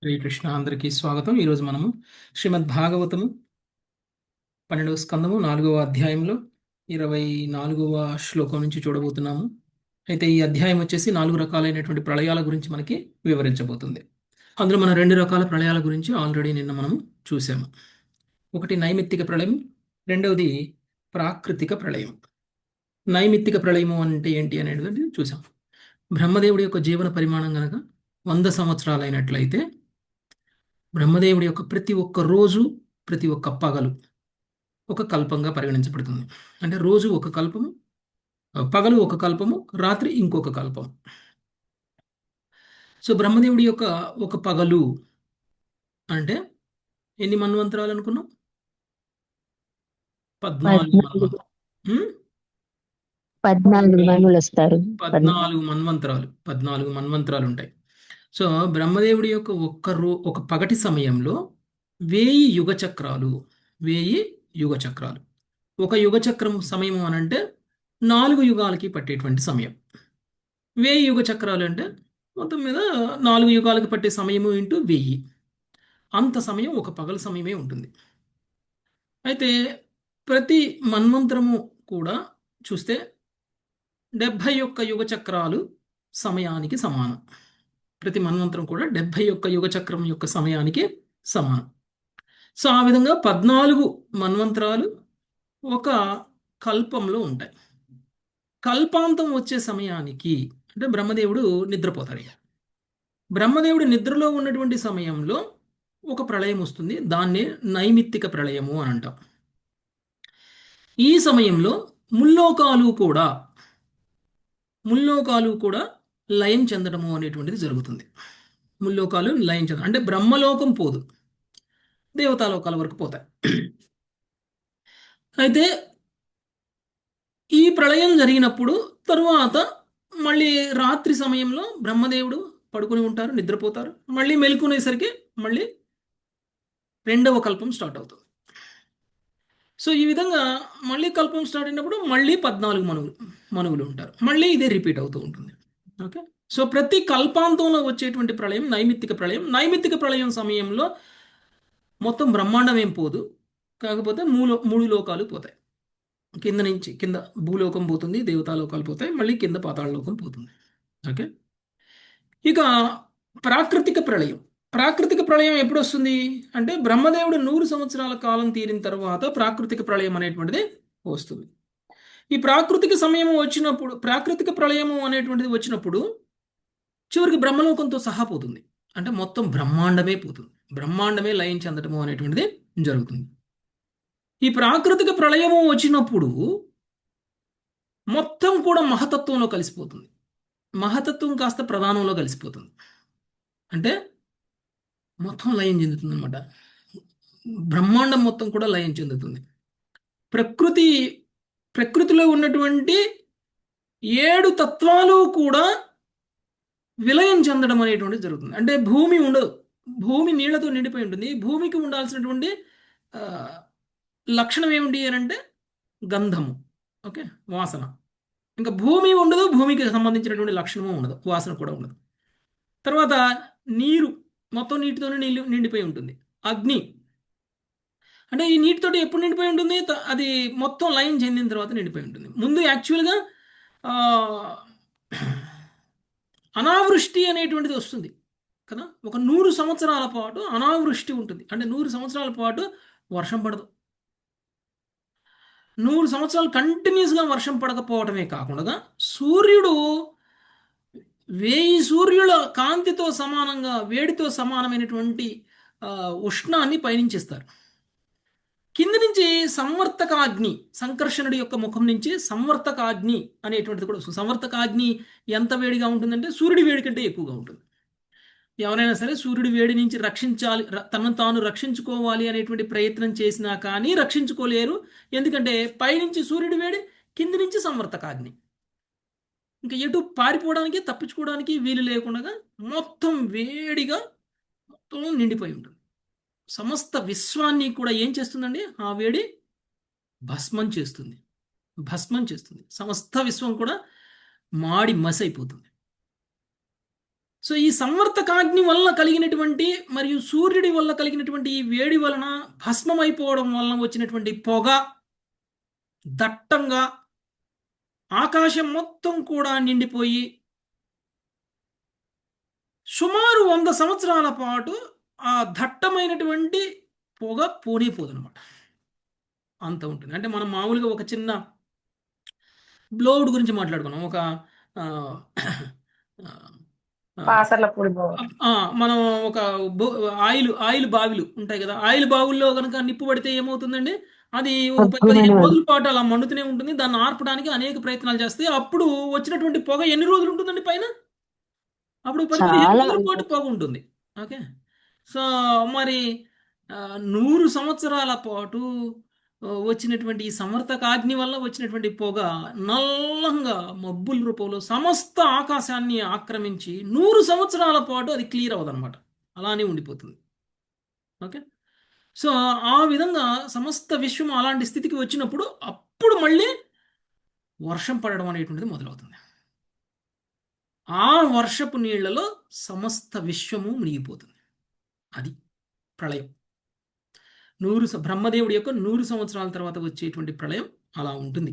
శ్రీకృష్ణ అందరికీ స్వాగతం. ఈరోజు మనము శ్రీమద్ భాగవతము 12వ స్కందము 4వ అధ్యాయంలో 24వ శ్లోకం నుంచి చూడబోతున్నాము. అయితే ఈ అధ్యాయం వచ్చేసి 4 రకాలైనటువంటి ప్రళయాల గురించి మనకి వివరించబోతుంది. అందులో మనం 2 రకాల ప్రళయాల గురించి ఆల్రెడీ నిన్న మనము చూసాము. ఒకటి నైమిత్తిక ప్రళయం, రెండవది ప్రాకృతిక ప్రళయం. నైమిత్తిక ప్రళయము అంటే ఏంటి అనేది చూసాం. బ్రహ్మదేవుడి యొక్క జీవన పరిమాణం గనక 100 సంవత్సరాలైనట్లయితే బ్రహ్మదేవుడి యొక్క ప్రతి ఒక్క రోజు, ప్రతి ఒక్క పగలు ఒక కల్పంగా పరిగణించబడుతుంది. అంటే రోజు ఒక కల్పము, పగలు ఒక కల్పము, రాత్రి ఇంకొక కల్పం. సో బ్రహ్మదేవుడి యొక్క ఒక పగలు అంటే ఎన్ని మన్వంతరాలు అనుకున్నాం? 14 14 ఉమ్? 14 మనులు వస్తారు. 14 మన్వంతరాలు 14 మన్వంతరాలు ఉంటాయి. సో బ్రహ్మదేవుడి యొక్క ఒక పగటి సమయంలో 1000 యుగ చక్రాలు 1000 యుగ చక్రాలు. ఒక యుగ చక్రం సమయం అనంటే 4 యుగాలకి పట్టేటువంటి సమయం. 1000 యుగ చక్రాలు అంటే మొత్తం మీద 4 యుగాలకు పట్టే సమయము ఇంటూ 1000. అంత సమయం ఒక పగల సమయమే ఉంటుంది. అయితే ప్రతి మన్వంతరము కూడా చూస్తే 71 యుగ చక్రాలు సమయానికి సమానం. ప్రతి మన్వంతరం కూడా 71 యుగ చక్రం యొక్క సమయానికి సమానం. సో ఆ విధంగా 14 మన్వంతరాలు ఒక కల్పంలో ఉంటాయి. కల్పాంతం వచ్చే సమయానికి అంటే బ్రహ్మదేవుడు నిద్రపోతాడు. బ్రహ్మదేవుడు నిద్రలో ఉన్నటువంటి సమయంలో ఒక ప్రళయం వస్తుంది. దాన్నే నైమిత్తిక ప్రళయము అని అంటాం. ఈ సమయంలో ముల్లోకాలు కూడా లయం చెందడము అనేటువంటిది జరుగుతుంది. ముల్లోకాలు లయం చెందడం అంటే బ్రహ్మలోకం పోదు, దేవతాలోకాల వరకు పోతాయి. అయితే ఈ ప్రళయం జరిగినప్పుడు తరువాత మళ్ళీ రాత్రి సమయంలో బ్రహ్మదేవుడు పడుకుని ఉంటారు, నిద్రపోతారు. మళ్ళీ మెలుకునేసరికి మళ్ళీ రెండవ కల్పం స్టార్ట్ అవుతుంది. సో ఈ విధంగా మళ్ళీ కల్పం స్టార్ట్ అయినప్పుడు మళ్ళీ 14 మనువులు ఉంటారు. మళ్ళీ ఇదే రిపీట్ అవుతూ ఉంటుంది. ఓకే. సో ప్రతి కల్పాంతంలో వచ్చేటువంటి ప్రళయం నైమిత్తిక ప్రళయం. నైమిత్తిక ప్రళయం సమయంలో మొత్తం బ్రహ్మాండం ఏం పోదు, కాకపోతే మూడు లోకాలు పోతాయి. కింద భూలోకం పోతుంది, దేవతాలోకాలు పోతాయి, మళ్ళీ కింద పాతాళలోకం పోతుంది. ఓకే. ఇక ప్రాకృతిక ప్రళయం ఎప్పుడు వస్తుంది అంటే బ్రహ్మదేవుడు 100 సంవత్సరాల కాలం తీరిన తర్వాత ప్రాకృతిక ప్రళయం అనేటువంటిది వస్తుంది. ఈ ప్రాకృతిక ప్రళయము అనేటువంటిది వచ్చినప్పుడు చివరికి బ్రహ్మలోకంతో సహా పోతుంది. అంటే మొత్తం బ్రహ్మాండమే పోతుంది, బ్రహ్మాండమే లయం చెందటము అనేటువంటిది జరుగుతుంది. ఈ ప్రాకృతిక ప్రళయము వచ్చినప్పుడు మొత్తం కూడా మహతత్వంలో కలిసిపోతుంది. మహతత్వం కాస్త ప్రధానంలో కలిసిపోతుంది. అంటే మొత్తం లయం చెందుతుంది అనమాట. బ్రహ్మాండం మొత్తం కూడా లయం చెందుతుంది. ప్రకృతిలో ఉన్నటువంటి 7 తత్వాలు కూడా విలయం చెందడం అనేటువంటిది జరుగుతుంది. అంటే భూమి ఉండదు, భూమి నీళ్లతో నిండిపోయి ఉంటుంది. భూమికి ఉండాల్సినటువంటి లక్షణం ఏమిటి అని అంటే గంధము, ఓకే, వాసన. ఇంకా భూమి ఉండదు, భూమికి సంబంధించినటువంటి లక్షణము ఉండదు, వాసన కూడా ఉండదు. తర్వాత నీరు మొత్తం నీటితోనే నిండిపోయి ఉంటుంది. అగ్ని అంటే ఈ నీటితోటి ఎప్పుడు నిండిపోయి ఉంటుంది? అది మొత్తం లయం చెందిన తర్వాత నిండిపోయి ఉంటుంది. ముందు యాక్చువల్గా అనావృష్టి అనేటువంటిది వస్తుంది కదా. ఒక 100 సంవత్సరాల పాటు అనావృష్టి ఉంటుంది. అంటే 100 సంవత్సరాల పాటు వర్షం పడదు. 100 సంవత్సరాలు కంటిన్యూస్గా వర్షం పడకపోవటమే కాకుండా సూర్యుడు 1000 సూర్యుల కాంతితో సమానంగా, వేడితో సమానమైనటువంటి ఉష్ణాన్ని పయనించేస్తారు. కింద నుంచి సంవర్తకాగ్ని, సంకర్షణుడి యొక్క ముఖం నుంచి సంవర్తకాగ్ని అనేటువంటిది కూడా వస్తుంది. సంవర్తకాగ్ని ఎంత వేడిగా ఉంటుందంటే సూర్యుడి వేడి కంటే ఎక్కువగా ఉంటుంది. ఎవరైనా సరే సూర్యుడి వేడి నుంచి రక్షించాలి, తనను తాను రక్షించుకోవాలి అనేటువంటి ప్రయత్నం చేసినా కానీ రక్షించుకోలేరు. ఎందుకంటే పైనుంచి సూర్యుడి వేడి, కింది నుంచి సంవర్తకాగ్ని. ఇంకా ఎటు పారిపోవడానికి, తప్పించుకోవడానికి వీలు లేకుండా మొత్తం వేడిగా మొత్తం నిండిపోయి ఉంటుంది. సమస్త విశ్వాన్ని కూడా ఏం చేస్తుందండి ఆ వేడి? భస్మం చేస్తుంది. సమస్త విశ్వం కూడా మాడి మసైపోతుంది. సో ఈ సంవర్తకాగ్ని వల్ల కలిగినటువంటి మరియు సూర్యుడి వల్ల కలిగినటువంటి ఈ వేడి వలన భస్మమైపోవడం వలన వచ్చినటువంటి పొగ దట్టంగా ఆకాశం మొత్తం కూడా నిండిపోయి సుమారు 100 సంవత్సరాల పాటు ఆ దట్టమైనటువంటి పొగ పోనీపోదనమాట. అంత ఉంటుంది. అంటే మనం మామూలుగా ఒక చిన్న బ్లోవుడ్ గురించి మాట్లాడుకున్నాం. ఒక ఆ, ఆ, పాసర్ల పొడి బాగుంది. ఆ, మనం ఒక బో- ఆయిల్ బావిలు ఉంటాయి కదా, ఆయిల్ బావుల్లో కనుక నిప్పు పడితే ఏమవుతుందండి, అది ఒక అద్భుతమైన 15 వాడు. రోజుల పాటు అలా మండుతూనే ఉంటుంది. దాన్ని ఆర్పడానికి అనేక ప్రయత్నాలు చేస్తే అప్పుడు వచ్చినటువంటి పొగ ఎన్ని రోజులు ఉంటుందండి పైన? అప్పుడు 10-15 చాలా రోజుల పాటు పొగ ఉంటుంది. ఓకే. సో మరి 100 సంవత్సరాల పాటు వచ్చినటువంటి ఈ సమర్థకాగ్ని వల్ల వచ్చినటువంటి పొగ నల్లంగా మబ్బుల రూపంలో సమస్త ఆకాశాన్ని ఆక్రమించి 100 సంవత్సరాల పాటు అది క్లియర్ అవ్వదన్నమాట. అలానే ఉండిపోతుంది. ఓకే. సో ఆ విధంగా సమస్త విశ్వం అలాంటి స్థితికి వచ్చినప్పుడు అప్పుడు మళ్ళీ వర్షం పడడం అనేటువంటిది మొదలవుతుంది. ఆ వర్షపు నీళ్లలో సమస్త విశ్వము మునిగిపోతుంది. అది ప్రళయం. బ్రహ్మదేవుడి యొక్క 100 సంవత్సరాల తర్వాత వచ్చేటువంటి ప్రళయం అలా ఉంటుంది.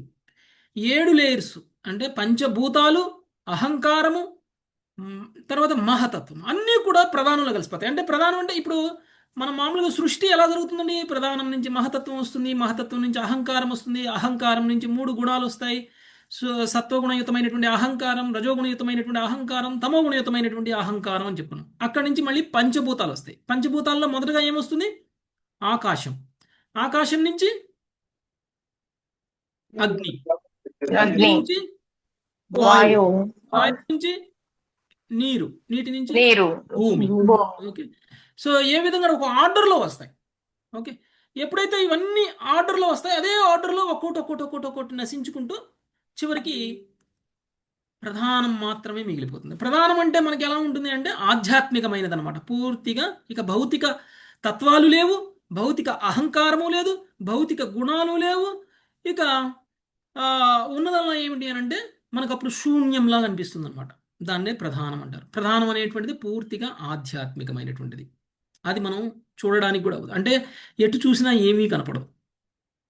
7 లేయర్స్ అంటే పంచభూతాలు, అహంకారము, తర్వాత మహతత్వం అన్నీ కూడా ప్రధానంలో కలిసిపోతాయి. అంటే ప్రధానం అంటే ఇప్పుడు మనం మామూలుగా సృష్టి ఎలా జరుగుతుందండి? ప్రధానం నుంచి మహతత్వం వస్తుంది, మహతత్వం నుంచి అహంకారం వస్తుంది, అహంకారం నుంచి 3 గుణాలు వస్తాయి. సత్వగుణయుతమైనటువంటి అహంకారం, రజోగుణయుతమైనటువంటి అహంకారం, తమోగుణయుతమైనటువంటి అహంకారం అని చెప్పాను. అక్కడి నుంచి మళ్ళీ పంచభూతాలు వస్తాయి. పంచభూతాల్లో మొదటగా ఏమొస్తుంది? ఆకాశం. ఆకాశం నుంచి అగ్ని, అగ్ని అగ్ని, నుంచి వాయువు, వాయువు, వాయువు నుంచి నీరు, నీటి నుంచి నీరు, భూమి. భూమి. ఓకే. సో ఏ విధంగా ఒక ఆర్డర్లో వస్తాయి. ఓకే. ఎప్పుడైతే ఇవన్నీ ఆర్డర్లో వస్తాయి, అదే ఆర్డర్లో ఒక్కోటి నశించుకుంటూ చివరికి ప్రధానం మాత్రమే మిగిలిపోతుంది. ప్రధానం అంటే మనకి ఎలా ఉంటుంది అంటే ఆధ్యాత్మికమైనది అనమాట. పూర్తిగా ఇక భౌతిక తత్వాలు లేవు, భౌతిక అహంకారము లేదు, భౌతిక గుణాలు లేవు. ఇక ఆ, ఉన్నదల్లా ఏమిటి అని అంటే మనకు అప్పుడు శూన్యంలాగా అనిపిస్తుంది అనమాట. దాన్నే ప్రధానం అంటారు. ప్రధానం అనేటువంటిది పూర్తిగా ఆధ్యాత్మికమైనటువంటిది. అది మనం చూడడానికి కూడా అవ్వదు. అంటే ఎటు చూసినా ఏమీ కనపడదు.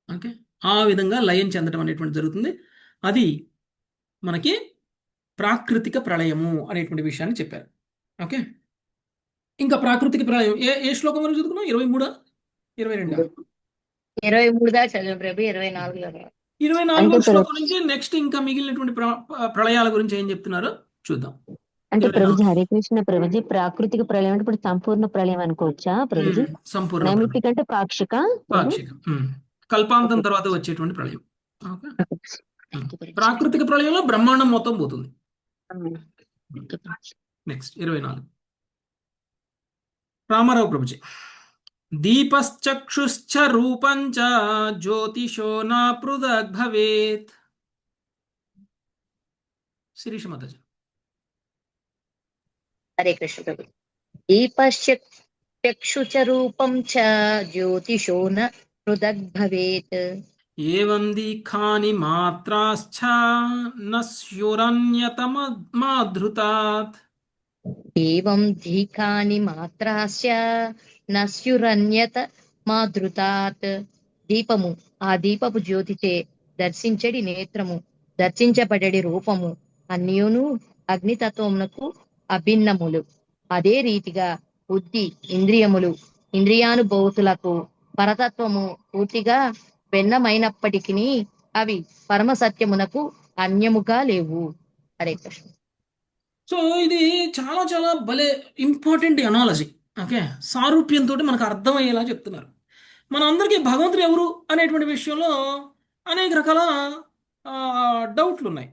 ఓకే. ఆ విధంగా లయం చెందడం అనేటువంటి జరుగుతుంది. అది మనకి ప్రాకృతిక ప్రళయము అనేటువంటి విషయాన్ని చెప్పారు. ఓకే. ఇంకా ప్రాకృతిక ప్రళయం ఏ ఏ శ్లోకం వరకు చదువుకున్నాం? 23, 22. 23 దాకా చదివాం ప్రభు, 24 దాకా. 24వ అంటే శ్లోకం నుంచి నెక్స్ట్ ఇంకా మిగిలినటువంటి ప్రళయాల గురించి ఏం చెప్తున్నారో చూద్దాం. అంటే 24. ప్రభుజీ హరే కృష్ణ ప్రభుజీ, ప్రాకృతిక ప్రళయం అంటే ఇప్పుడు సంపూర్ణ ప్రళయం అనుకోవచ్చా ప్రభుజీ? సంపూర్ణ ప్రళయం. నైమిత్తిక అంటే పాక్షిక ప్రభు? పాక్షికం. కల్పాంతం తర్వాత వచ్చేటువంటి ప్రళయం. ఓకే. Thank you, Prabhuji. ప్రాకృతిక ప్రళయంలో బ్రహ్మాండం మొత్తం పోతుంది. Thank you, Prabhuji. Next 24. Ramarao Prabhuji. దీపశ్చక్షుశ్చ రూపంచ జ్యోతిషో నా పృథగ్భవేత్. శిరీష మాతాజీ. హరే కృష్ణ ప్రభు. దీపశ్చక్షు చ రూపం చ జ్యోతిషో న పృథగ్భవేత్. ఏవం దీఖాని మాత్రాశ్చ న స్యురన్యతమాధృతాత్. ఏవం దీకాని మాత్రాస్య నస్యురన్యత మాధృతాత్. దీపము, ఆ దీపపు జ్యోతిచే దర్శించడి నేత్రము, దర్శించబడడి రూపము అన్యును అగ్నితత్వమునకు అభిన్నములు. అదే రీతిగా బుద్ధి, ఇంద్రియములు, ఇంద్రియానుభూతులకు పరతత్వము పూర్తిగా భిన్నమైనప్పటికీ అవి పరమ సత్యమునకు అన్యముగా లేవు. హరే కృష్ణ. సో ఇది చాలా చాలా భలే ఇంపార్టెంట్ అనాలజీ. ఓకే. సారూప్యంతో మనకు అర్థమయ్యేలా చెప్తున్నారు. మన అందరికీ భగవంతుడు ఎవరు అనేటువంటి విషయంలో అనేక రకాల డౌట్లు ఉన్నాయి.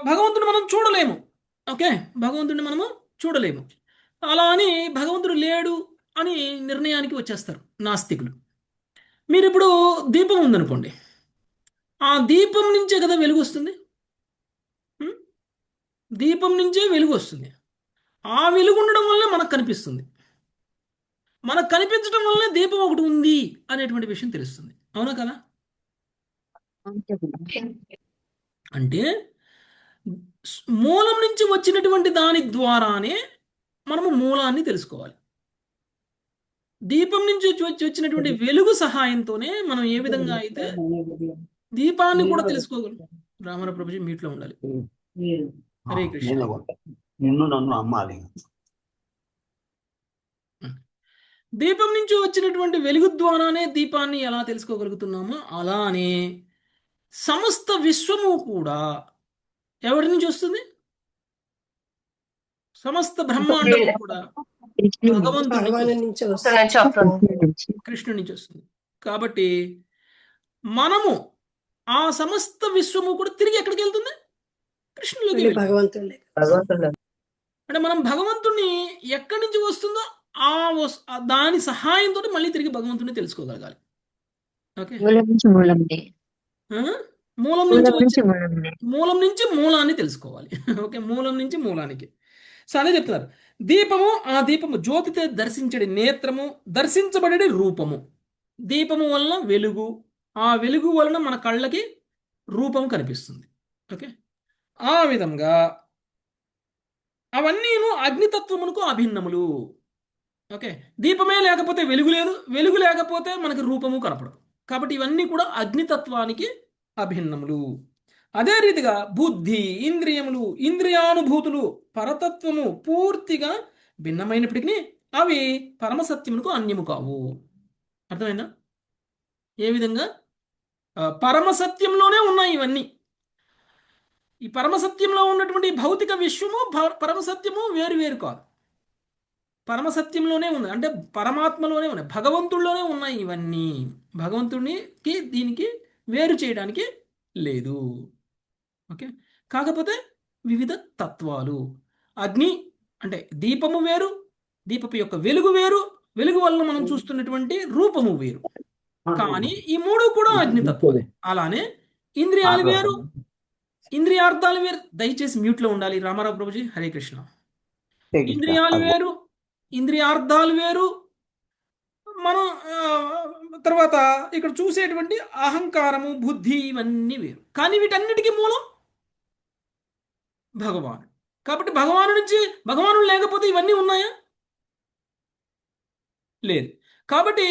భగవంతుడిని మనం చూడలేము. ఓకే. భగవంతుడిని మనము చూడలేము. అలా అని భగవంతుడు లేడు అని నిర్ణయానికి వచ్చేస్తారు నాస్తికులు. మీరు ఇప్పుడు దీపం ఉందనుకోండి, ఆ దీపం నుంచే కదా వెలుగు వస్తుంది. ఉం? దీపం నుంచే వెలుగు వస్తుంది. ఆ వెలుగు ఉండడం వల్ల మనకు కనిపిస్తుంది. మనకు కనిపించడం వల్ల దీపం ఒకటి ఉంది అనేటువంటి విషయం తెలుస్తుంది. అవునా కదా? అంతే ప్రభుజీ. అంటే మూలం నుంచి వచ్చినటువంటి దాని ద్వారానే మనము మూలాన్ని తెలుసుకోవాలి. దీపం నుంచి వచ్చినటువంటి వెలుగు సహాయంతోనే మనం ఏ విధంగా అయితే దీపాన్ని కూడా తెలుసుకోగలం. రామర ప్రభుజీ మీట్లో ఉండాలి. హరే కృష్ణ. నిన్ను నన్ను అమ్మాలి. దీపం నుంచి వచ్చినటువంటి వెలుగు ద్వారానే దీపాన్ని ఎలా తెలుసుకోగలుగుతున్నామో అలానే సమస్త విశ్వము కూడా ఎవరి నుంచి వస్తుంది? సమస్త బ్రహ్మాండము కూడా భగవంతుడి నుంచి కృష్ణుడి నుంచి వస్తుంది. కాబట్టి మనము ఆ సమస్త విశ్వము కూడా తిరిగి ఎక్కడికి వెళ్తుంది? కృష్ణుడిలోకి వెళ్తుంది. అంటే మనం భగవంతుడిని ఎక్కడి నుంచి వస్తుందో దాని సహాయంతో మళ్ళీ తిరిగి భగవంతుడిని తెలుసుకోగలగాలి. ఓకే, మూలం నుంచి మూలాన్ని తెలుసుకోవాలి. ఓకే, మూలం నుంచి మూలానికి. సో అదే చెప్తున్నారు. దీపము, ఆ దీపము జ్యోతితో దర్శించడి నేత్రము, దర్శించబడే రూపము. దీపము వలన వెలుగు, ఆ వెలుగు వలన మన కళ్ళకి రూపం కనిపిస్తుంది. ఓకే, ఆ విధంగా అవన్నీను అగ్నితత్వమునకు అభిన్నములు. ఓకే, దీపమే లేకపోతే వెలుగు లేదు, వెలుగు లేకపోతే మనకి రూపము కనపడదు. కాబట్టి ఇవన్నీ కూడా అగ్నితత్వానికి అభిన్నములు. అదే రీతిగా బుద్ధి, ఇంద్రియములు, ఇంద్రియానుభూతులు, పరతత్వము పూర్తిగా భిన్నమైనప్పటికీ అవి పరమసత్యమునకు అన్యము కావు. అర్థమైందా? ఏ విధంగా పరమసత్యంలోనే ఉన్నాయి ఇవన్నీ. ఈ పరమసత్యంలో ఉన్నటువంటి భౌతిక విశ్వము పరమసత్యము వేరు వేరు కాదు. పరమసత్యంలోనే ఉన్నాయి, అంటే పరమాత్మలోనే ఉన్నాయి, భగవంతుడిలోనే ఉన్నాయి ఇవన్నీ. భగవంతుడికి దీనికి వేరు చేయడానికి లేదు. ఓకే, కాకపోతే వివిధ తత్వాలు. అగ్ని అంటే దీపము వేరు, దీపపు యొక్క వెలుగు వేరు, వెలుగు వల్ల మనం చూస్తున్నటువంటి రూపము వేరు. కానీ ఈ మూడు కూడా అగ్నితత్వాలే. అలానే ఇంద్రియాలు వేరు, ఇంద్రియార్థాలు వేరు. దయచేసి మ్యూట్లో ఉండాలి రామారావు ప్రభుజీ. హరే కృష్ణ. ఇంద్రియాలు వేరు, ఇంద్రియార్థాలు వేరు. మనం తర్వాత ఇక్కడ చూసేటువంటి అహంకారము, బుద్ధి, ఇవన్నీ వేరు. కానీ వీటన్నిటికీ మూలం భగవాను. కాబట్టి భగవాను నుంచి, భగవాను లేకపోతే ఇవన్నీ ఉన్నాయా? లేదు. కాబట్టి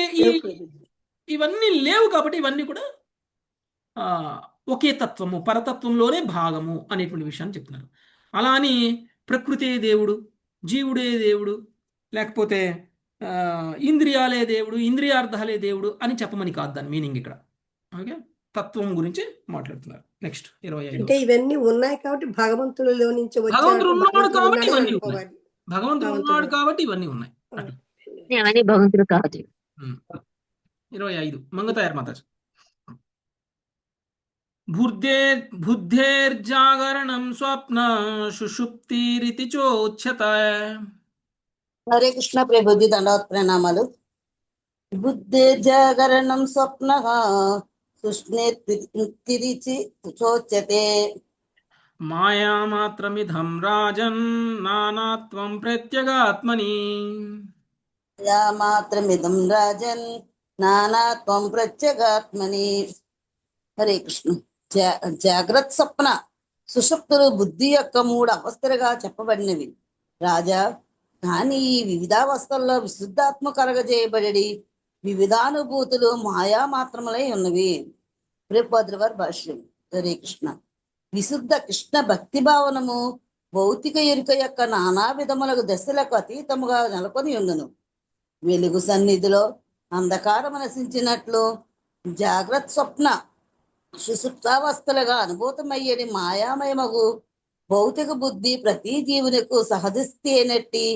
ఇవన్నీ లేవు. కాబట్టి ఇవన్నీ కూడా ఒకే తత్వము, పరతత్వంలోనే భాగము అనేటువంటి విషయాన్ని చెప్తున్నారు. అలా అని ప్రకృతే దేవుడు, జీవుడే దేవుడు, లేకపోతే ఇంద్రియాలే దేవుడు, ఇంద్రియార్థాలే దేవుడు అని చెప్పమని కాదు దాని మీనింగ్ ఇక్కడ. ఓకే, తత్వం గురించి మాట్లాడుతున్నారు. నెక్స్ట్ 25. అంటే ఇవన్నీ ఉన్నాయి కాబట్టి భగవంతుడిలో నుంచి భగవంతుడు ఉన్నాడు కాబట్టి ఇవన్నీ ఉన్నాయి. భగవంతుడు ఉన్నాడు కాబట్టి ఇవన్నీ ఉన్నాయి. భగవంతుడు కాదు. 25 మంగతాయర్ మాతాజీ. బుద్ధేర్జాగరణం స్వప్న సుషుప్తిరితి చోచ్యత. హరే కృష్ణ ప్రభుజీ, దండవత్ ప్రణామాలు. బుద్ధేర్జాగరణం స్వప్న సుష్ణేతిరిచి చోచ్యతే. మాయామాత్రమిధం రాజన్ నానాత్వం ప్రత్యగాత్మని. మాయామాత్రమిదం రాజన్ నానాత్వం ప్రత్యేగాత్మని. హరే కృష్ణ. జాగ్రత్త, స్వప్న, సుషుప్తులు బుద్ధి యొక్క 3 అవస్థలుగా చెప్పబడినవి రాజా. కానీ ఈ వివిధావస్థల్లో విశుద్ధాత్మ కలగజేయబడి వివిధానుభూతులు మాయా మాత్రములై ఉన్నవి. ప్రేపద్రవర్ భాష్యం. హరే కృష్ణ. విశుద్ధ కృష్ణ భక్తి భావనము భౌతిక ఎరుక యొక్క నానా విధములకు దశలకు అతీతముగా నెలకొని ఉండును. వెలుగు సన్నిధిలో అంధకారం నశించినట్లు జాగ్రత్త, స్వప్న, సుషుప్తావస్థలుగా అనుభూతమయ్యేది మాయామయమగు భౌతిక బుద్ధి ప్రతి జీవునికు సహజస్థితి అయినట్టి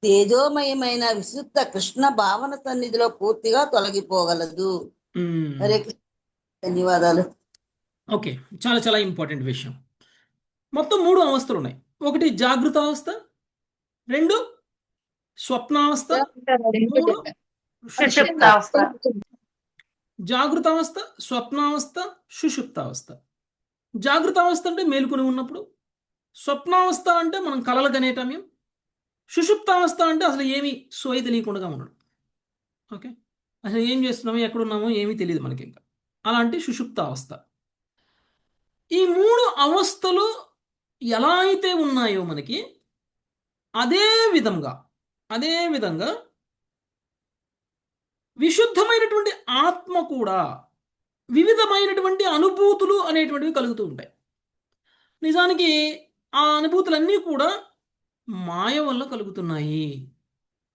తేజోమయమైన విశుద్ధ కృష్ణ భావన సన్నిధిలో పూర్తిగా తొలగిపోగలదు. హరే కృష్ణ. ధన్యవాదాలు. ఓకే, చాలా చాలా ఇంపార్టెంట్ విషయం. మొత్తం 3 అవస్థలు ఉన్నాయి. ఒకటి జాగృత అవస్థ, 2 స్వప్నావస్థ, 3 సుషుప్తావస్థ. జాగృత అవస్థ, స్వప్నావస్థ, సుషుప్తావస్థ. జాగృత అవస్థ అంటే మేలుకొని ఉన్నప్పుడు, స్వప్నావస్థ అంటే మనం కలలు కనే సమయం, సుషుప్తావస్థ అంటే అసలు ఏమీ సోయి తెలియకుండా ఉండడం. ఓకే, అసలు ఏం చేస్తున్నామో ఎక్కడున్నామో ఏమీ తెలియదు మనకి ఇంకా. అలాంటి సుషుప్తావస్థ. ఈ 3 అవస్థలు ఎలా అయితే ఉన్నాయో మనకి అదే విధంగా అదే విధంగా విశుద్ధమైనటువంటి ఆత్మ కూడా వివిధమైనటువంటి అనుభూతులు అనేటువంటివి కలుగుతూ ఉంటాయి. నిజానికి ఆ అనుభూతులన్నీ కూడా మాయ వల్ల కలుగుతున్నాయి,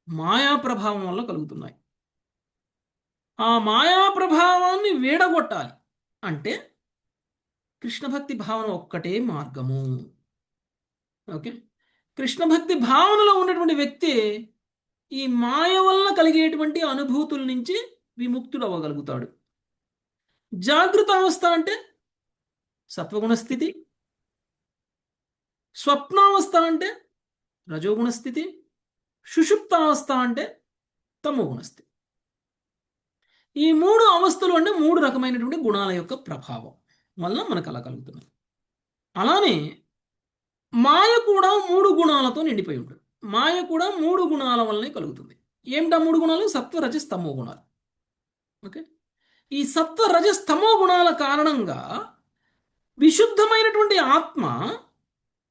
మాయా ప్రభావం వల్ల కలుగుతున్నాయి. ఆ మాయా ప్రభావాన్ని వీడగొట్టాలి అంటే కృష్ణ భక్తి భావన ఒక్కటే మార్గము. ఓకే, కృష్ణ భక్తి భావనలో ఉన్నటువంటి వ్యక్తి ఈ మాయ వల్ల కలిగేటువంటి అనుభూతుల నుంచి విముక్తుడు అవ్వగలుగుతాడు. జాగృత అవస్థ అంటే సత్వగుణ స్థితి, స్వప్నావస్థ అంటే రజోగుణ స్థితి, సుషుప్తావస్థ అంటే తమోగుణ స్థితి. ఈ 3 అవస్థలు అంటే 3 రకమైనటువంటి గుణాల యొక్క ప్రభావం వల్ల మనకు అలా కలుగుతున్నాయి. అలానే మాయ కూడా 3 గుణాలతో నిండిపోయి ఉంటుంది. మాయ కూడా 3 గుణాల వల్లనే కలుగుతుంది. ఏమిటా 3 గుణాలు? సత్వ రజస్ తమో గుణాలు. ఓకే, ఈ సత్వ రజస్ తమో గుణాల కారణంగా విశుద్ధమైనటువంటి ఆత్మ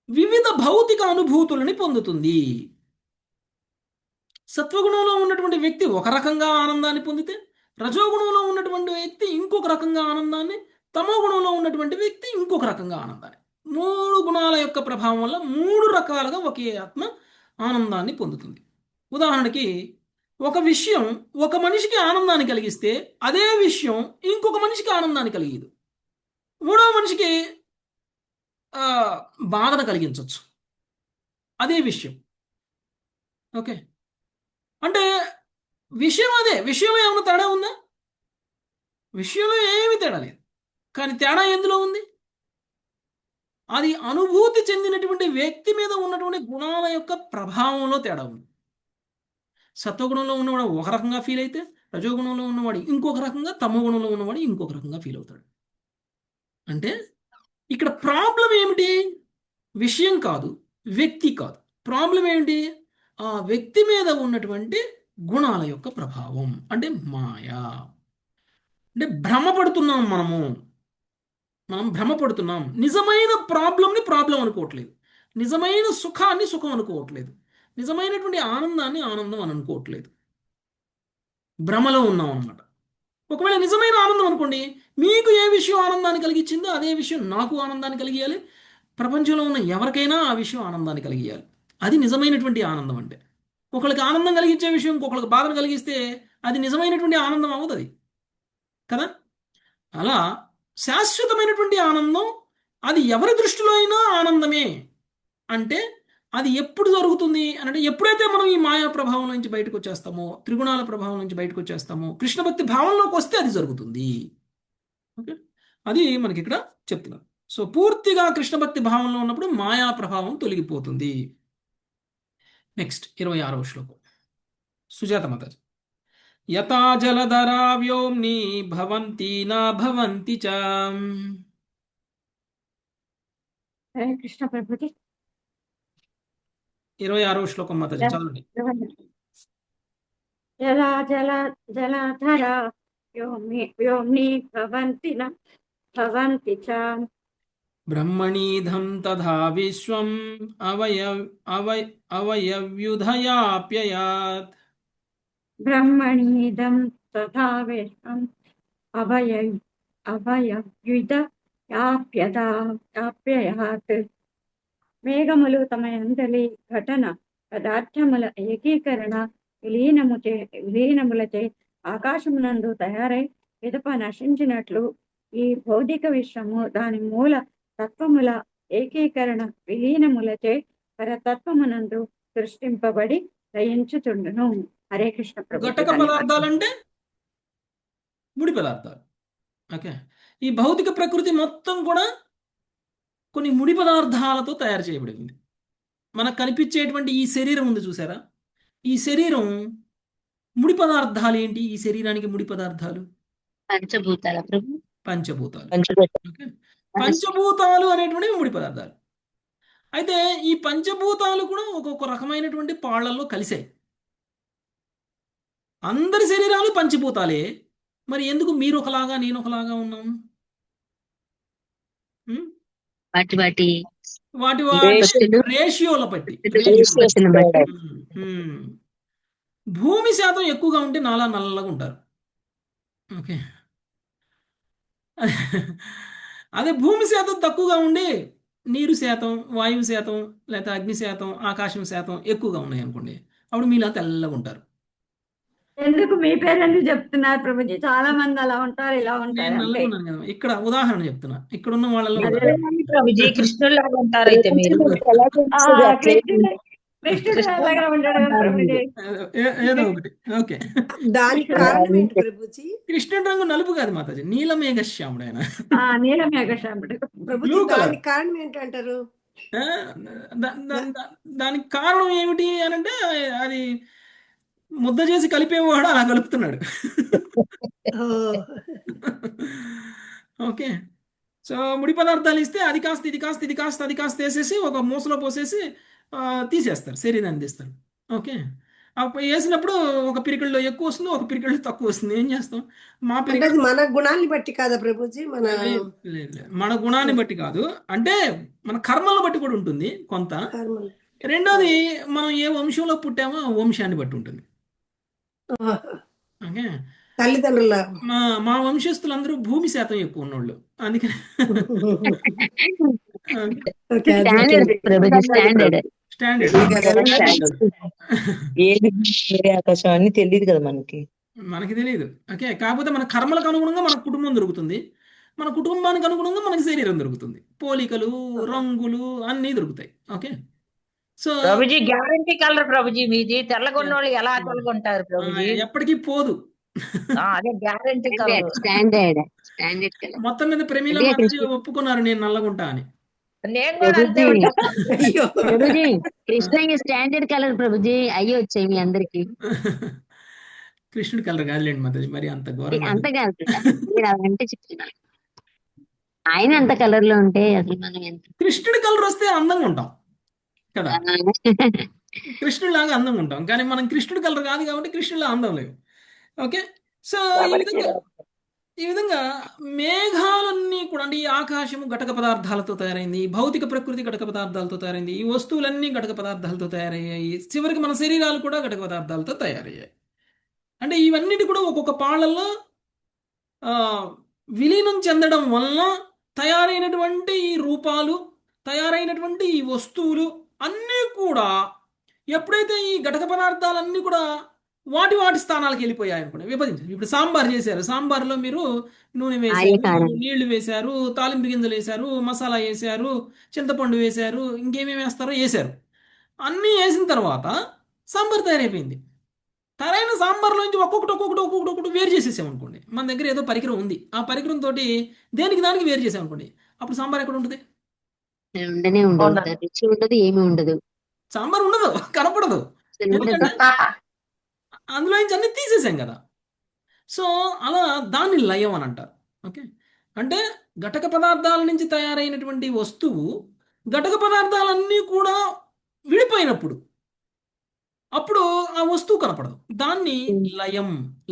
వివిధ భౌతిక అనుభూతులని పొందుతుంది. సత్వగుణంలో ఉన్నటువంటి వ్యక్తి ఒక రకంగా ఆనందాన్ని పొందితే, రజోగుణంలో ఉన్నటువంటి వ్యక్తి ఇంకొక రకంగా ఆనందాన్ని, తమో గుణంలో ఉన్నటువంటి వ్యక్తి ఇంకొక రకంగా ఆనందాన్ని. 3 గుణాల యొక్క ప్రభావం వల్ల 3 రకాలుగా ఒకే ఆత్మ ఆనందాన్ని పొందుతుంది. ఉదాహరణకి ఒక విషయం ఒక మనిషికి ఆనందాన్ని కలిగిస్తే అదే విషయం ఇంకొక మనిషికి ఆనందాన్ని కలిగదు. మూడవ మనిషికి బాధను కలిగించవచ్చు అదే విషయం. ఓకే, అంటే విషయం అదే, విషయం ఏమైనా తేడా ఉందా? విషయంలో ఏమీ తేడా లేదు. కానీ తేడా ఎందులో ఉంది? అది అనుభూతి చెందినటువంటి వ్యక్తి మీద ఉన్నటువంటి గుణాల యొక్క ప్రభావంలో తేడా ఉంది. సత్వగుణంలో ఉన్నవాడు ఒక రకంగా ఫీల్ అయితే, రజోగుణంలో ఉన్నవాడు ఇంకొక రకంగా, తమో గుణంలో ఉన్నవాడు ఇంకొక రకంగా ఫీల్ అవుతాడు. అంటే ఇక్కడ ప్రాబ్లం ఏమిటి? విషయం కాదు, వ్యక్తి కాదు. ప్రాబ్లం ఏమిటి? ఆ వ్యక్తి మీద ఉన్నటువంటి గుణాల యొక్క ప్రభావం, అంటే మాయా. అంటే భ్రమపడుతున్నాం మనం భ్రమపడుతున్నాం. నిజమైన ప్రాబ్లంని ప్రాబ్లం అనుకోవట్లేదు, నిజమైన సుఖాన్ని సుఖం అనుకోవట్లేదు, నిజమైనటువంటి ఆనందాన్ని ఆనందం అని అనుకోవట్లేదు. భ్రమలో ఉన్నాం అన్నమాట. ఒకవేళ నిజమైన ఆనందం అనుకోండి, మీకు ఏ విషయం ఆనందాన్ని కలిగించిందో అదే విషయం నాకు ఆనందాన్ని కలిగియాలి, ప్రపంచంలో ఉన్న ఎవరికైనా ఆ విషయం ఆనందాన్ని కలిగియాలి. అది నిజమైనటువంటి ఆనందం. అంటే ఒకరికి ఆనందం కలిగించే విషయం ఇంకొకరికి బాధను కలిగిస్తే అది నిజమైనటువంటి ఆనందం అవ్వదు అది కదా. అలా శాశ్వతమైనటువంటి ఆనందం అది ఎవరి దృష్టిలో అయినా ఆనందమే. అంటే అది ఎప్పుడు జరుగుతుంది అంటే ఎప్పుడైతే మనం ఈ మాయా ప్రభావం నుంచి బయటకు వచ్చేస్తామో, త్రిగుణాల ప్రభావం నుంచి బయటకు వచ్చేస్తామో, కృష్ణ భక్తి భావంలోకి వస్తే అది జరుగుతుంది. ఓకే, అది మనకి ఇక్కడ చెప్తున్నారు. సో పూర్తిగా కృష్ణ భక్తి భావంలో ఉన్నప్పుడు మాయా ప్రభావం తొలగిపోతుంది. నెక్స్ట్ 26వ శ్లోకం సుజాత మాతాజీ. యథా జలధరా వ్యోమ్ని భవంతి నా భవంతి చ. హరే కృష్ణ ప్రభుజీ. 26వ శ్లోకం మాతాజీ చదవండి. జలా జల జలధర వ్యోమ్ని భవంతి చ. బ్రహ్మణీధం తథా విశ్వం అవయవ్యుధయాప్యయాత్. బ్రహ్మణీదం తథా విశ్వం అవయవ్యుధయాప్యయాత్. మేఘములు తమ యందలి ఘటన పదార్థముల ఏకీకరణ విలీనములచే ఆకాశమునందు తయారై పిదప నశించినట్లు ఈ భౌతిక విశ్వము దాని మూల తత్వముల ఏకీకరణ విలీనములచే పరతత్వమునందు సృష్టింపబడి లయించుచుండును. హరే కృష్ణ ప్రభు. ఘటక పదార్థాలు అంటే ముడి పదార్థాలు. ఓకే, ఈ భౌతిక ప్రకృతి మొత్తం కూడా కొన్ని ముడి పదార్థాలతో తయారు చేయబడింది. మనకు కనిపించేటువంటి ఈ శరీరం ఉంది చూసారా, ఈ శరీరం ముడి పదార్థాలు ఏంటి? ఈ శరీరానికి ముడి పదార్థాలు పంచభూతాల ప్రభు. పంచభూతాలు. పంచభూతాలు. ఓకే, పంచభూతాలు అనేటువంటివి ముడి పదార్థాలు. అయితే ఈ పంచభూతాలు కూడా ఒక్కొక్క రకమైనటువంటి పాళ్లలో కలిసాయి. అందరి శరీరాలు పంచభూతాలే, మరి ఎందుకు మీరు ఒకలాగా నేను ఒకలాగా ఉన్నాం? వాటి వాటి వాటి ఉత్పత్తులు రేషియోల బట్టి ఉత్పత్తులను బట్టి ఉమ్. భూమి శాతం ఎక్కువగా ఉంటే నాలా నల్లగా ఉంటారు. ఓకే. అదే భూమి శాతం తక్కువగా ఉండి నీరు శాతం, వాయువు శాతం, లేకపోతే అగ్ని శాతం, ఆకాశం శాతం ఎక్కువగా ఉన్నాయి అనుకోండి, అప్పుడు మీలా తెల్లగా ఉంటారు. ఎందుకు మీ పేరెందుకు చెప్తున్నారు ప్రభుజీ? చాలా మంది అలా ఉంటారు, ఇలా నేను ఉంటారు అంతే. నల్లగా ఉన్నాను కదా, ఇక్కడ ఉదాహరణ చెప్తున్నా, ఇక్కడ ఉన్న వాళ్ళలో అదే ఉదాహరణ. ప్రభుజీ కృష్ణులాగా ఉంటారైతే మీరు. ఎలా ఆ, తెలుస్తుంది అట్లే కృష్ణుడు అలాగే ఉంటాడు కదా ప్రభుజీ. ఏదో ఒకటి. ఓకే. దానికి కారణం ఏంటి ప్రభుజీ? కృష్ణుడి రంగు నలుపు కాదు మాతాజీ, నీలమేఘశ్యాముడు ఆయన. నీల మేఘశ్యాముడు. Prabhuji blue colour. దానికి కారణం ఏంటంటారు? దానికి కారణం ఏమిటి అని అంటే, అది ముద్ద చేసి కలిపేవాడు అలా కలుపుతున్నాడు. ఓ, ఓకే. సో ముడి పదార్థాలు ఇస్తే అది కాస్త ఇది కాస్త ఇది కాస్త అది కాస్త వేసేసి ఒక మూసలో పోసేసి తీసేస్తారు, శరీరాన్ని తీస్తారు. ఓకే. అప్పుడు వేసినప్పుడు ఒక పిరికిల్లో ఎక్కువ వస్తుంది, ఒక పిరికిల్లో తక్కువ వస్తుంది. ఏం చేస్తాం? మా అంటే పిరికిల్ అది మన గుణాన్ని బట్టి కాదా ప్రభుజీ? మన లేదు, మన గుణాన్ని బట్టి కాదు, అంటే మన కర్మలను బట్టి కూడా ఉంటుంది కొంత. కర్మలు. రెండోది, మనం ఏ వంశంలో పుట్టామో ఆ వంశాన్ని బట్టి ఉంటుంది. ఆహా. ఓకే. తల్లిదండ్రుల మా వంశస్థులందరూ భూమి శాతం ఎక్కువ ఉన్నోళ్ళు, అందుకని. ఓకే, అది స్టాండర్డ్ ప్రభుజీ, స్టాండర్డ్. స్టాండర్డ్ ఏది వేరే ఆకాశం అని తెలియదు కదా మనకి. మనకి తెలియదు. ఓకే. కాకపోతే మన కర్మలకు అనుగుణంగా మనకు కుటుంబం దొరుకుతుంది, మన కుటుంబానికి అనుగుణంగా మనకి శరీరం దొరుకుతుంది, పోలికలు, రంగులు అన్నీ దొరుకుతాయి. Okay. So Prabhuji guarantee colour Prabhuji మీది. తెల్లగొన్న వాళ్ళు ఎలా తెల్లగొంటారు ప్రభుజీ? ఎప్పటికీ పోదు. అదే గ్యారంటీ కలర్. Standard colour. మొత్తం మీద ప్రమీల అదే మాతాజీ కృష్ణ. ఒప్పుకున్నారు నేను నల్లగుంటా అని. నేను కూడా అంతే ప్రభుజీ, ఉంటా. అయ్యో. Prabhuji Krishna standard colour Prabhuji. అయ్యి వచ్చాయి మీ అందరికి. కృష్ణుడి కలర్ కాదులేండి మాతాజీ, మరి అంత ఘోరంగా అంత కాదు మీరు అలాంటే చెప్తున్నారు. ఆయన అంత కలర్ లో ఉంటే అసలు మనం ఎంత కృష్ణుడి కలర్ వస్తే అందంగా ఉంటాం కదా, కృష్ణుడి లాగా అందంగా ఉంటాం. కానీ మనం కృష్ణుడి కలర్ కాదు కాబట్టి కృష్ణుడిలా అందం లేవు. ఓకే. సో ఈ విధంగా మేఘాలన్నీ కూడా, అంటే ఈ ఆకాశము ఘటక పదార్థాలతో తయారైంది, ఈ భౌతిక ప్రకృతి ఘటక పదార్థాలతో తయారైంది, ఈ వస్తువులన్నీ ఘటక పదార్థాలతో తయారయ్యాయి, చివరికి మన శరీరాలు కూడా ఘటక పదార్థాలతో తయారయ్యాయి. అంటే ఇవన్నిటి కూడా ఒక్కొక్క పాళ్ళల్లో ఆ, విలీనం చెందడం వలన తయారైనటువంటి ఈ రూపాలు, తయారైనటువంటి ఈ వస్తువులు అన్నీ కూడా ఎప్పుడైతే ఈ ఘటక పదార్థాలన్నీ కూడా వాటి వాటి స్థానాలకు వెళ్ళిపోయాయి అనుకోండి, విభజించారు. ఇప్పుడు సాంబార్ చేశారు, సాంబార్లో మీరు నూనె వేశారు, కారణం. నీళ్లు వేశారు, తాలింపు గింజలు వేశారు, మసాలా వేశారు, చింతపండు వేశారు, ఇంకేమేమి వేస్తారో వేశారు. అన్నీ వేసిన తర్వాత సాంబార్ తయారైపోయింది. తయారైన సాంబార్లోంచి ఒక్కొక్కటి వేరు చేసేసామనుకోండి, మన దగ్గర ఏదో పరికరం ఉంది, ఆ పరికరంతో దేనికి దానికి వేరు చేసామనుకోండి, అప్పుడు సాంబార్ ఎక్కడ ఉంటుంది? ఉండనే ఉండదు, రుచి ఉండదు, ఏమీ ఉండదు. సాంబార్ ఉండదు, కనపడదు. అసలు ఉండదు. ఎందుకంటే అందులో నుంచి అన్ని తీసేసాం కదా. సో అలా దాన్ని లయం అని అంటారు. ఓకే. అంటే ఘటక పదార్థాల నుంచి తయారైనటువంటి వస్తువు ఘటక పదార్థాలన్నీ కూడా విడిపోయినప్పుడు అప్పుడు ఆ వస్తువు కనపడదు, దాన్ని లయం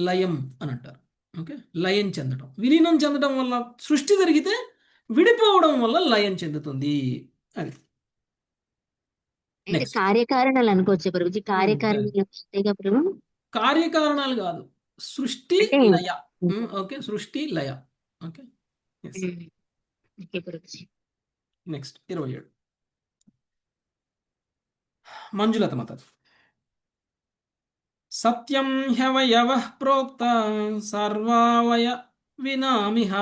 లయం అని అంటారు. ఓకే. లయం చెందడం, విలీనం చెందడం వల్ల సృష్టి జరిగితే విడిపోవడం వల్ల లయం చెందుతుంది. అది అంటే నెక్స్ట్. కార్యకారణాలు అనుకోవచ్చు ప్రభుజీ. కార్యకారణాలు అంతేగా ప్రభు. కార్యకారణాలు కాదు, సృష్టి అంటే లయ. ఓకే. సృష్టి లయ. Okay. Okay Prabhuji. Next 27 Manjulatha మాత. సత్యం హ్యవయవః ప్రోక్త సర్వావయ వినామిహ.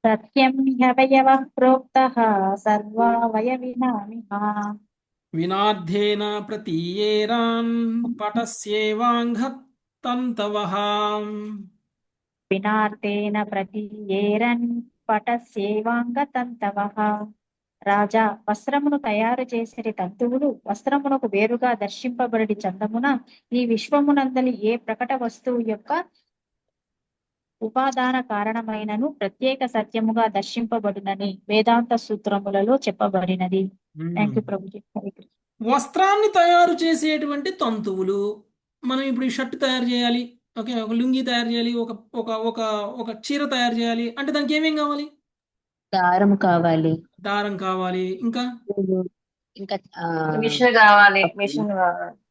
సత్యం హ్యవయవః ప్రోక్తః సర్వావయవినామిహ. వినార్థేన ప్రతీయేరాన్ పటస్యేవాంఘతంతవః. వినార్తేన ప్రతీయేరన్ పటస్యేవాంగతంతవః. రాజా, వస్త్రమును తయారు చేసే తంతువులు వస్త్రమునకు వేరుగా దర్శింపబడి చందమున ఈ విశ్వమునందలి ఏ ప్రకట వస్తువు యొక్క ఉపాదాన కారణమైనను ప్రత్యేక సత్యముగా దర్శింపబడునని వేదాంత సూత్రములలో చెప్పబడినది. Thank you Prabhuji. హరే కృష్ణ. వస్త్రాన్ని తయారు చేసేటువంటి తంతువులు, మనం ఇప్పుడు ఈ షర్ట్ తయారు చేయాలి, ఓకే, ఒక లుంగీ తయారు చేయాలి, ఒక ఒక ఒక ఒక చీర తయారు చేయాలి అంటే దానికి ఏమేం కావాలి? దారం కావాలి, దారం కావాలి, ఇంకా ఇంకా మిషన్ కావాలి, మిషన్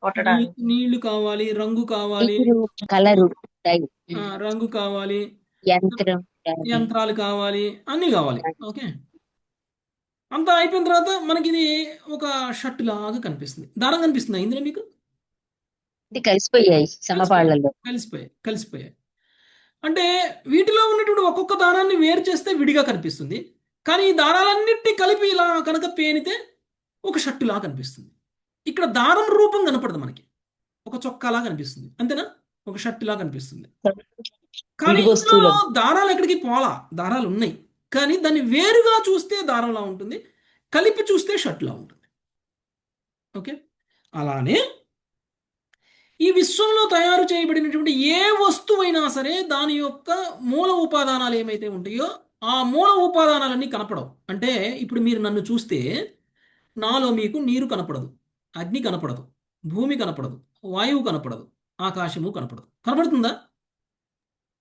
కొట్టడానికి. నీళ్లు కావాలి, రంగు కావాలి, నీరు, కలరు, డై, రంగు కావాలి, యంత్రం, యంత్రాలు కావాలి, అన్నీ కావాలి. ఓకే, అంతా అయిపోయిన తర్వాత మనకి ఇది ఒక షర్ట్ లాగా కనిపిస్తుంది. దారం కనిపిస్తుందా ఇందులో మీకు? ఇది కలిసిపోయాయి సమపాళ్లలో. కలిసిపోయాయి. అంటే వీటిలో ఉన్నటువంటి ఒక్కొక్క దారాన్ని వేరు చేస్తే విడిగా కనిపిస్తుంది, కానీ ఈ దారాలన్నిటినీ కలిపి ఇలా కనుక పేనితే ఒక షర్టులా కనిపిస్తుంది. ఇక్కడ దారం రూపం కనపడదు మనకి, ఒక చొక్కాలా కనిపిస్తుంది, అంతేనా? ఒక షర్టులా కనిపిస్తుంది. కానీ ఇందులో దారాలు ఎక్కడికి పోలా, దారాలు ఉన్నాయి, కానీ దాన్ని వేరుగా చూస్తే దారంలా ఉంటుంది, కలిపి చూస్తే షర్టులా ఉంటుంది. ఓకే, అలానే ఈ విశ్వంలో తయారు చేయబడినటువంటి ఏ వస్తువైనా సరే దాని యొక్క మూల ఉపాదానాలు ఏమైతే ఉంటాయో ఆ మూల ఉపాదానాలన్నీ కనపడవు. అంటే ఇప్పుడు మీరు నన్ను చూస్తే నాలో మీకు నీరు కనపడదు, అగ్ని కనపడదు, భూమి కనపడదు, వాయువు కనపడదు, ఆకాశము కనపడదు. కనపడుతుందా?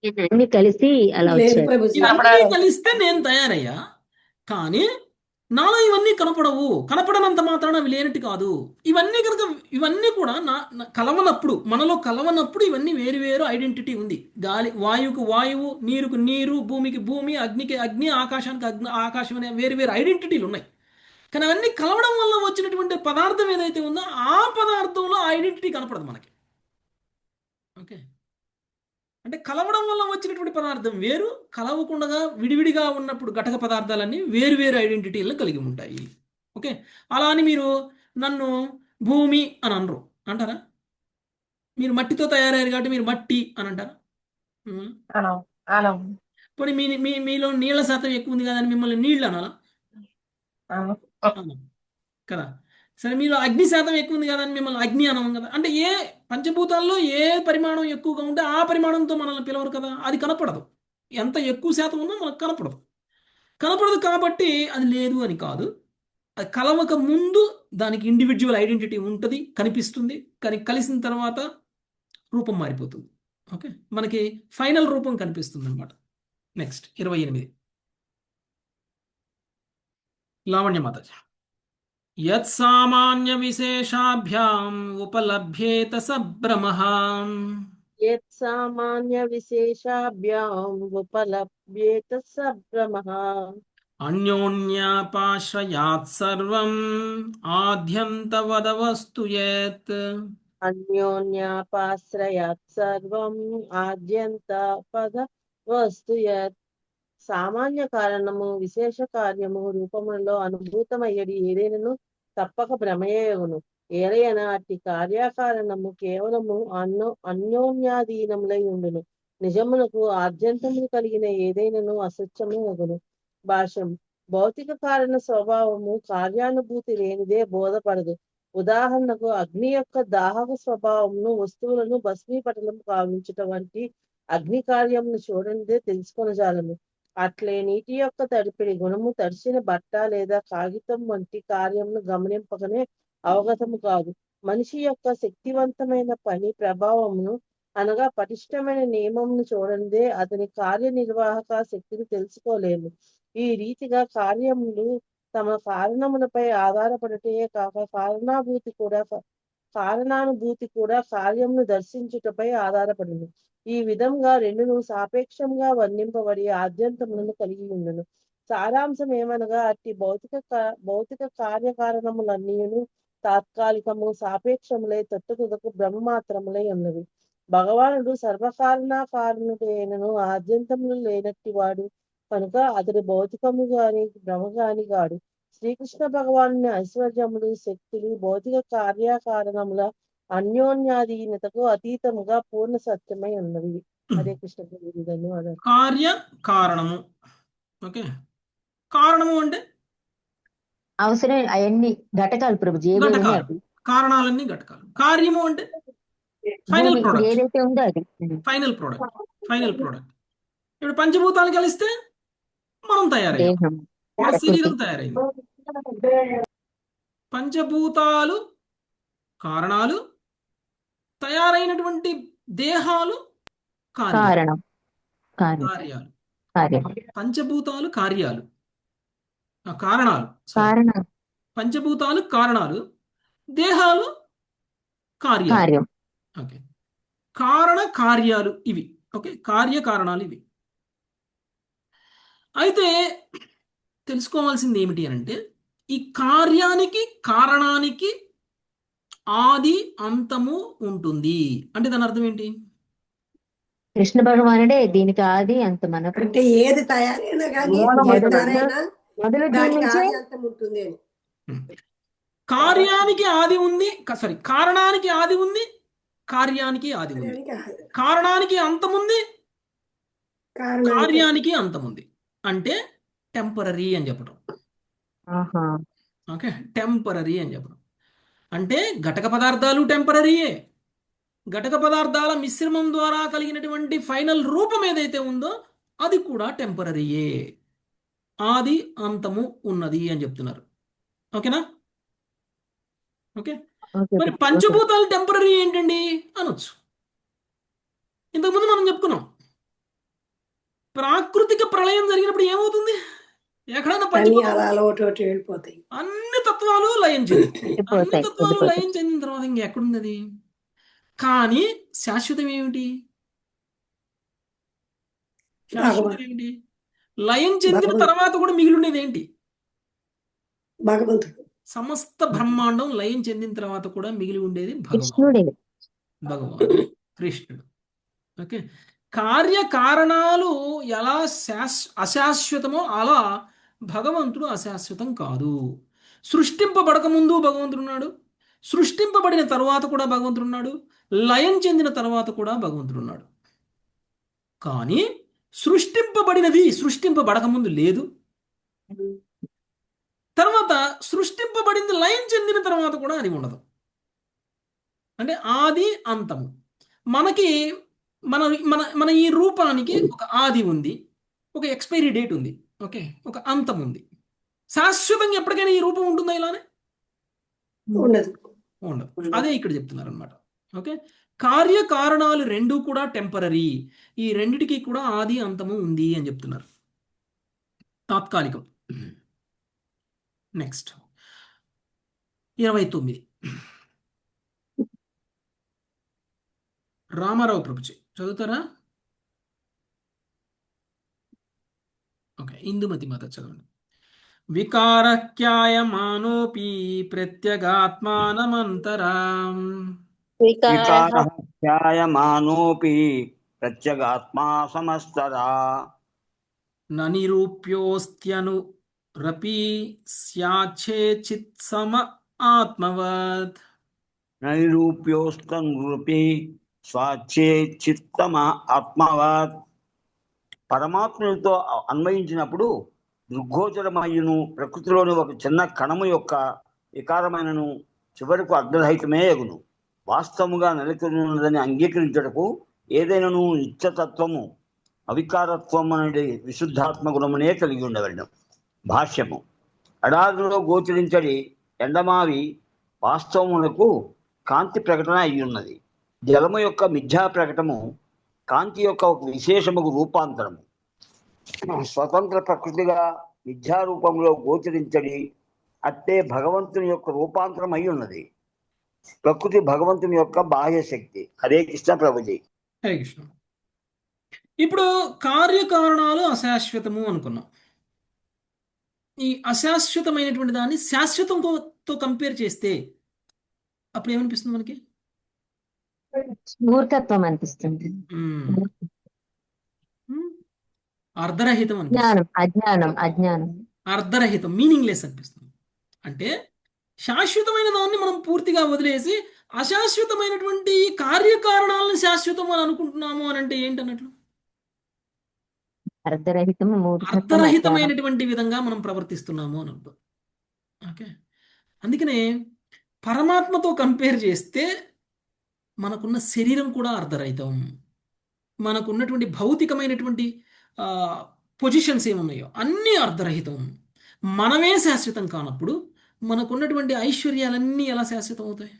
అన్ని కలిసి అలా లేదు వచ్చాయి. ప్రభుజీ. ఇవన్నీ కలిస్తే నేను తయారయ్యా, కానీ నాలో ఇవన్నీ కనపడవు. కనపడనంత మాత్రాన అవి లేనట్టు కాదు. ఇవన్నీ కూడా కలవనప్పుడు, మనలో కలవనప్పుడు ఇవన్నీ వేరు వేరు ఐడెంటిటీ ఉంది. వాయువుకు వాయువు, నీరుకు నీరు, భూమికి భూమి, అగ్నికి అగ్ని, ఆకాశానికి ఆకాశం అనే వేరు వేరు ఐడెంటిటీలు ఉన్నాయి. కానీ అవన్నీ కలవడం వల్ల వచ్చినటువంటి పదార్థం ఏదైతే ఉందో ఆ పదార్థంలో ఐడెంటిటీ కనపడదు మనకి. ఓకే, అంటే కలవడం వల్ల వచ్చినటువంటి పదార్థం వేరు, కలవకుండా విడివిడిగా ఉన్నప్పుడు ఘటక పదార్థాలన్నీ వేరు వేరు ఐడెంటిటీలను కలిగి ఉంటాయి. ఓకే, అలా అని మీరు నన్ను భూమి అని అంటారా? మీరు మట్టితో తయారయ్యారు కాబట్టి మీరు మట్టి అని అంటారా? పోనీ మీలో నీళ్ల శాతం ఎక్కువ ఉంది కదా అని మిమ్మల్ని నీళ్ళు అనాలా? కదా. సరే, మీలో అగ్ని శాతం ఎక్కువ ఉంది కదా అని మిమ్మల్ని అగ్ని అనము కదా. అంటే ఏ పంచభూతాల్లో ఏ పరిమాణం ఎక్కువగా ఉంటే ఆ పరిమాణంతో మనల్ని పిలవరు కదా, అది కనపడదు. ఎంత ఎక్కువ శాతం ఉన్నా మనకు కనపడదు కాబట్టి అది లేదు అని కాదు. అది కలవక ముందు దానికి ఇండివిజువల్ ఐడెంటిటీ ఉంటుంది, కనిపిస్తుంది, కానీ కలిసిన తర్వాత రూపం మారిపోతుంది. ఓకే, మనకి ఫైనల్ రూపం కనిపిస్తుంది అనమాట. నెక్స్ట్ 28 లావణ్య మాతాజీ. యత్సామాన్య విశేషాభ్యాం ఉపలభ్యేత సభ్రమః. యత్సామాన్య విశేషాభ్యాం ఉపలభ్యేత సభ్రమః. అన్యోన్యాపాశ్రయాత్ సర్వం ఆద్యంతవదవస్తు యత్. అన్యోన్యాపాశ్రయాత్ సర్వం ఆద్యంత పద వస్తు యత్. సామాన్య కారణము విశేష కార్యము రూపములలో అనుభూతమయ్యడి ఏదైనను తప్పక భ్రమయేగును. ఏలయన అట్టి కార్యకారణము కేవలము అన్యోన్యాధీనములై ఉండును. నిజమునకు ఆద్యంతములు కలిగిన ఏదైనను అసత్యమే అగును. భాష్యం. భౌతిక కారణ స్వభావము కార్యానుభూతి లేనిదే బోధపడదు. ఉదాహరణకు అగ్ని యొక్క దాహక స్వభావమును వస్తువులను భస్మీపటలం కావించుట వంటి అగ్ని కార్యమును చూడనిదే తెలుసుకొనజాలము. అట్లే నీటి యొక్క తడిపిడి గుణము తడిసిన బట్ట లేదా కాగితం వంటి కార్యమును గమనింపకనే అవగతము కాదు. మనిషి యొక్క శక్తివంతమైన పని ప్రభావమును అనగా పటిష్టమైన నియమమును చూడనిదే అతని కార్యనిర్వాహక శక్తిని తెలుసుకోలేము. ఈ రీతిగా కార్యములు తమ కారణములపై ఆధారపడటే కాక కారణానుభూతి కూడా కార్యమును దర్శించుటపై ఆధారపడును. ఈ విధంగా రెండును సాపేక్షంగా వర్ణింపబడి ఆద్యంతములను కలిగి ఉండును. సారాంశం ఏమనగా అట్టి భౌతిక కార్యకారణములన్నీను తాత్కాలికము సాపేక్షములై తొట్టుతుదకు బ్రహ్మమాత్రములై ఉన్నవి. భగవానుడు సర్వకారణాకారణుడైనను ఆద్యంతములు లేనట్టి వాడు కనుక అతడు భౌతికము గాని భ్రమ గాని గాడు. శ్రీకృష్ణ భగవాను ఐశ్వర్యములు శక్తులు భౌతిక కార్యకారణముల అన్యోన్యాధీనతకు అతీతముగా పూర్ణ సత్యమై ఉన్నవి. హరే కృష్ణ. ధన్యవాదాలు. కార్య కారణము. ఓకే, కారణము అంటే అవసరం అవన్నీ ఘటకాలు ప్రభుజీ, కారణాలన్నీ ఘటకాలు. కార్యము అంటే ఫైనల్ ప్రోడక్ట్, ఏదైతే ఉందో అది ఫైనల్ ప్రోడక్ట్. ఇప్పుడు పంచభూతాలు కలిస్తే మనం తయారయ్యాం, మన శరీరం తయారైంది. పంచభూతాలు కారణాలు, తయారైనటువంటి దేహాలు కార్యాలు. పంచభూతాలు కార్యాలు, కారణాలు, సారీ, కారణం, పంచభూతాలు కారణాలు, దేహాలు కార్యాలు. కార్యం. ఓకే, కారణ కార్యాలు ఇవి. ఓకే, కార్యకారణాలు ఇవి. అయితే తెలుసుకోవాల్సింది ఏమిటి అని అంటే, ఈ కార్యానికి కారణానికి ఆది అంతము ఉంటుంది అంటే దాని అర్థం ఏంటి? కృష్ణ భగవానుడే దీనికి ఆది అంతం అన్నప్పుడు అంటే ఏది తయారైనా కానీ మూలం ఏది మొదలు తయారైనా మొదలు దీని దానికి నుంచే ఆది అంతం ఉంటుంది అని. కార్యానికి ఆది ఉంది, సారీ, కారణానికి ఆది ఉంది, కార్యానికి ఆది ఉంది, కార్యానికి ఆది, కారణానికి అంతం ఉంది, కారణానికి కార్యానికి అంతం ఉంది. అంటే టెంపరరీ అని చెప్పడం. ఆహా. ఓకే, టెంపరరీ అని చెప్పడం అంటే ఘటక పదార్థాలు టెంపరరీయే. ఘటక పదార్థాల మిశ్రమం ద్వారా కలిగినటువంటి ఫైనల్ రూపం ఏదైతే ఉందో అది కూడా టెంపరరీయే. ఆది అంతము ఉన్నది అని చెప్తున్నారు. ఓకేనా? ఓకే, ఓకే మరి ఓకే. పంచభూతాలు టెంపరరీ ఏంటండి అనొచ్చు. ఇంతకుముందు మనం చెప్పుకున్నాం, ప్రాకృతిక ప్రళయం జరిగినప్పుడు ఏమవుతుంది? ఎక్కడైనా అన్ని పంచభూతాలు అలా అలా ఒకటి ఒకటి వెళ్ళిపోతాయి. అన్ని తత్వాలు లయం చెందుతాయి. అన్ని వెళ్ళిపోతాయి, తత్వాలు వెళ్ళిపోతాయి. లయం చెందిన తర్వాత ఇంకెక్కడుంది అది? కానీ శాశ్వతం ఏమిటి? శాశ్వతం భగవాన్ ఏమిటి? లయం చెందిన భగవంతుడు తర్వాత కూడా మిగిలి ఉండేది ఏంటి? భగవంతుడు సమస్త బ్రహ్మాండం లయం చెందిన తర్వాత కూడా మిగిలి ఉండేది భగవాన్. కృష్ణుడే. భగవాన్ కృష్ణుడు. ఓకే, కార్యకారణాలు ఎలా అశాశ్వతమో అలా భగవంతుడు అశాశ్వతం కాదు. సృష్టింపబడక ముందు భగవంతుడు ఉన్నాడు, సృష్టింపబడిన తర్వాత కూడా భగవంతుడు ఉన్నాడు, లయం చెందిన తర్వాత కూడా భగవంతుడు ఉన్నాడు. కానీ సృష్టింపబడినది సృష్టింపబడక ముందు లేదు, తర్వాత సృష్టింపబడింది లయం చెందిన తర్వాత కూడా అది ఉండదు. అంటే ఆది అంతము. మనకి మన మన మన ఈ రూపానికి ఒక ఆది ఉంది, ఒక ఎక్స్పైరీ డేట్ ఉంది, ఓకే, ఒక అంతం ఉంది. శాశ్వతంగా ఎప్పటికైనా ఈ రూపం ఉంటుందా ఇలానే? ఉండదు. ఉండదు. అదే ఇక్కడ చెప్తున్నారు అనమాట. ఓకే, కార్యకారణాలు రెండూ కూడా టెంపరరీ. ఈ రెండిటికి కూడా ఆది అంతము ఉంది అని చెప్తున్నారు. తాత్కాలికం. నెక్స్ట్ 29 రామారావు ప్రభుజీ చదువుతారా? ఓకే, ఇందుమతి మాత చదవండి. వికారక్యాయమానోపి ప్రత్యగాత్మానమంతరా వికారః ధ్యాయమానోపి ప్రత్యగాత్మా సమస్తదా న నిరూప్యోస్త్యనురపి స్యాచ్చేచిత్ సమ ఆత్మవత్. నైరూప్యోస్తంగృపి స్వాచ్ఛే చిత్తమ ఆత్మవత్. పరమాత్మతో అన్వయించినప్పుడు దృగ్గోచరమయ్యును ప్రకృతిలోని ఒక చిన్న కణము యొక్క వికారమైనను చివరకు అర్ధరహితమే ఎగును. వాస్తవముగా నెలకొన్నదని అంగీకరించుటకు ఏదైనాను నిత్యతత్వము అవికారత్వం అనేది విశుద్ధాత్మ గుణమునే కలిగి ఉండవలను. భాష్యము. ఎడారిలో గోచరించడి ఎండమావి వాస్తవమునకు కాంతి ప్రకటన అయ్యున్నది. జలము యొక్క మిథ్యా ప్రకటము కాంతి యొక్క ఒక విశేషముకు రూపాంతరము. స్వతంత్ర ప్రకృతిగా మిథ్యారూపంలో గోచరించడి అట్టే భగవంతుని యొక్క రూపాంతరం అయి ఉన్నది. ప్రకృతి భగవంతుని యొక్క బాహ్య శక్తి. హరే కృష్ణ ప్రభుజీ. హరే కృష్ణ. ఇప్పుడు కార్యకారణాలు అశాశ్వతము అనుకున్నాం. ఈ అశాశ్వతమైనటువంటి దాన్ని శాశ్వతంతో కంపేర్ చేస్తే అప్పుడు ఏమనిపిస్తుంది మనకి? మూర్ఖత్వం అనిపిస్తుంది. అర్ధరహితం అనిపిస్తుంది. జ్ఞానం, అజ్ఞానం, అజ్ఞానం. అర్ధరహితం, మీనింగ్లెస్ అనిపిస్తుంది. అంటే శాశ్వతమైన దాన్ని మనం పూర్తిగా వదిలేసి అశాశ్వతమైనటువంటి కార్యకారణాలను శాశ్వతం అని అనుకుంటున్నాము అని అంటే ఏంటన్నట్లు? అర్ధరహితం, మూర్ఖత్వం, అజ్ఞానం. అర్ధరహితమైనటువంటి విధంగా మనం ప్రవర్తిస్తున్నాము అని అర్థం. ఓకే, అందుకనే పరమాత్మతో కంపేర్ చేస్తే మనకున్న శరీరం కూడా అర్ధరహితం. మనకున్నటువంటి భౌతికమైనటువంటి పొజిషన్స్ ఏమున్నాయో అన్నీ అర్ధరహితం. మనమే శాశ్వతం కానప్పుడు మనకున్నటువంటి ఐశ్వర్యాలన్నీ ఎలా శాశ్వతం అవుతాయి?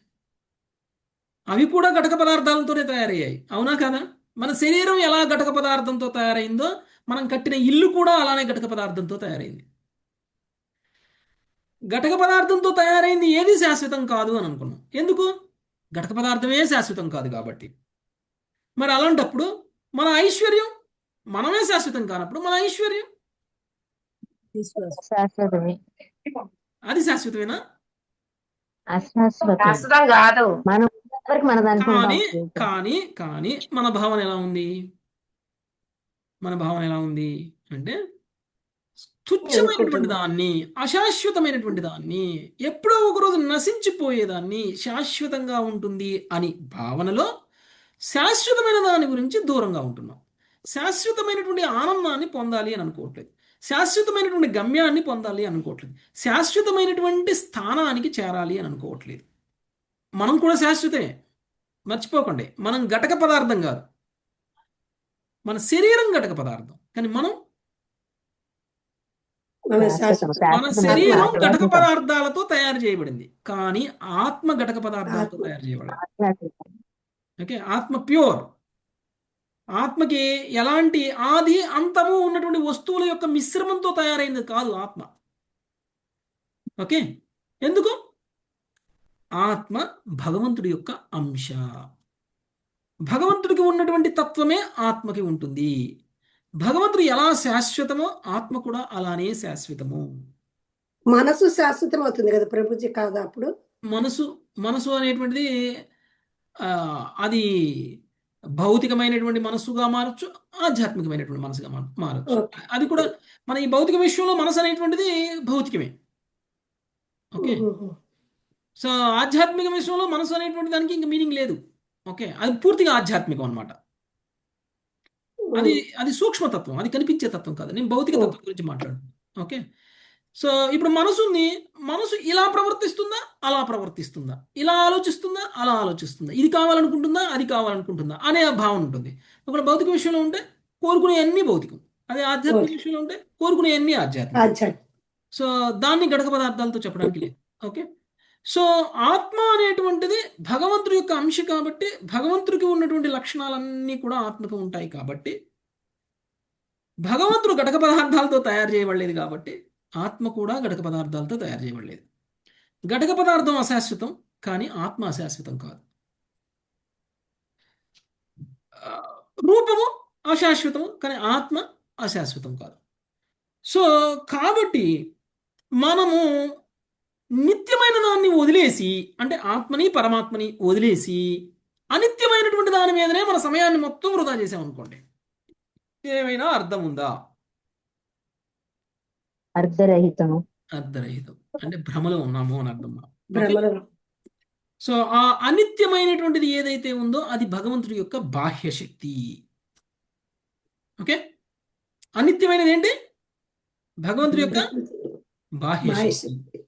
అవి కూడా ఘటక పదార్థాలతోనే తయారయ్యాయి, అవునా కదా? మన శరీరం ఎలా ఘటక పదార్థంతో తయారైందో మనం కట్టిన ఇల్లు కూడా అలానే ఘటక పదార్థంతో తయారైంది. ఘటక పదార్థంతో తయారైంది ఏది శాశ్వతం కాదు అని అనుకున్నాం. ఎందుకు? ఘటక పదార్థమే శాశ్వతం కాదు కాబట్టి. మరి అలాంటప్పుడు మన ఐశ్వర్యం, మనమే శాశ్వతం కానప్పుడు మన ఐశ్వర్యం శాశ్వతమే. అది శాశ్వతమేనా? అశాశ్వతం. శాశ్వతం కాదు. మనం వరకు మన దాంట్లో కానీ ఉంటాం. కానీ కానీ మన భావన ఎలా ఉంది? మన భావన ఎలా ఉంది అంటే తుచ్చమైనటువంటి దాన్ని, అశాశ్వతమైనటువంటి దాన్ని, ఎప్పుడో ఒకరోజు నశించిపోయేదాన్ని శాశ్వతంగా ఉంటుంది అని భావనలో శాశ్వతమైన దాని గురించి దూరంగా ఉంటున్నాం. శాశ్వతమైనటువంటి ఆనందాన్ని పొందాలి అని అనుకోవట్లేదు. శాశ్వతమైనటువంటి గమ్యాన్ని పొందాలి అని అనుకోవట్లేదు. శాశ్వతమైనటువంటి స్థానానికి చేరాలి అని అనుకోవట్లేదు. మనం కూడా శాశ్వతమే, మర్చిపోకండి. మనం ఘటక పదార్థం కాదు, మన శరీరం ఘటక పదార్థం. కానీ మనం మన శాశ్వతం. మన శరీరం ఘటక పదార్థాలతో తయారు చేయబడింది, కానీ ఆత్మ ఘటక పదార్థాలతో తయారు చేయబడింది. ఓకే, ఆత్మ ప్యూర్. ఆత్మకి ఎలాంటి ఆది అంతము ఉన్నటువంటి వస్తువుల యొక్క మిశ్రమంతో తయారైంది కాదు ఆత్మ. ఓకే, ఎందుకు? ఆత్మ భగవంతుడి యొక్క అంశ. భగవంతుడికి ఉన్నటువంటి తత్వమే ఆత్మకి ఉంటుంది. భగవంతుడు ఎలా శాశ్వతమో ఆత్మ కూడా అలానే శాశ్వతము. మనసు శాశ్వతం అవుతుంది కదా ప్రభుజీ, కాదా అప్పుడు? మనసు అనేటువంటిది అది భౌతికమైనటువంటి మనసుగా మారచ్చు, ఆధ్యాత్మికమైనటువంటి మనసుగా మారచ్చు. ఓకే. అది కూడా మన ఈ భౌతిక విషయంలో మనసు అనేటువంటిది భౌతికమే. ఓకే, సో ఆధ్యాత్మిక విషయంలో మనసు అనేటువంటి దానికి ఇంకా మీనింగ్ లేదు. ఓకే, అది పూర్తిగా ఆధ్యాత్మికం అన్నమాట. అది సూక్ష్మతత్వం, అది కనిపించే తత్వం కాదు. నేను భౌతిక తత్వం గురించి మాట్లాడుతున్నాను. ఓకే, సో ఇప్పుడు మనసు ఇలా ప్రవర్తిస్తుందా, అలా ప్రవర్తిస్తుందా, ఇలా ఆలోచిస్తుందా, అలా ఆలోచిస్తుందా, ఇది కావాలనుకుంటుందా, అది కావాలనుకుంటుందా అనే భావన ఉంటుంది. ఒకవేళ భౌతిక విషయంలో ఉంటే కోరుకునే అన్ని భౌతికం, అదే ఆధ్యాత్మిక విషయంలో ఉంటే కోరుకునే అన్ని ఆధ్యాత్మికం. సో దాన్ని ఘటక పదార్థాలతో చెప్పడానికి లేదు. ఓకే, సో ఆత్మ అనేటువంటిది భగవంతుడి యొక్క అంశ కాబట్టి, భగవంతుడికి ఉన్నటువంటి లక్షణాలన్నీ కూడా ఆత్మకు ఉంటాయి కాబట్టి, భగవంతుడు ఘటక పదార్థాలతో తయారు చేయబడలేదు కాబట్టి ఆత్మ కూడా ఘటక పదార్థాలతో తయారు చేయబడలేదు. ఘటక పదార్థం అశాశ్వతం, కానీ ఆత్మ అశాశ్వతం కాదు. రూపము అశాశ్వతము, కానీ ఆత్మ అశాశ్వతం కాదు. సో కాబట్టి మనము నిత్యమైన దాన్ని వదిలేసి, అంటే ఆత్మని పరమాత్మని వదిలేసి అనిత్యమైనటువంటి దాని మీదనే మన సమయాన్ని మొత్తం వృధా చేసామనుకోండి, ఏమైనా అర్థం ఉందా? అర్ధరహితము. అర్ధరహితం అంటే భ్రమలో ఉన్నాము అని అర్థం. భ్రమలో. సో ఆ అనిత్యమైనటువంటిది ఏదైతే ఉందో అది భగవంతుడి యొక్క బాహ్య శక్తి. ఓకే, అనిత్యమైనది ఏంటి? భగవంతుడి యొక్క బాహ్య శక్తి.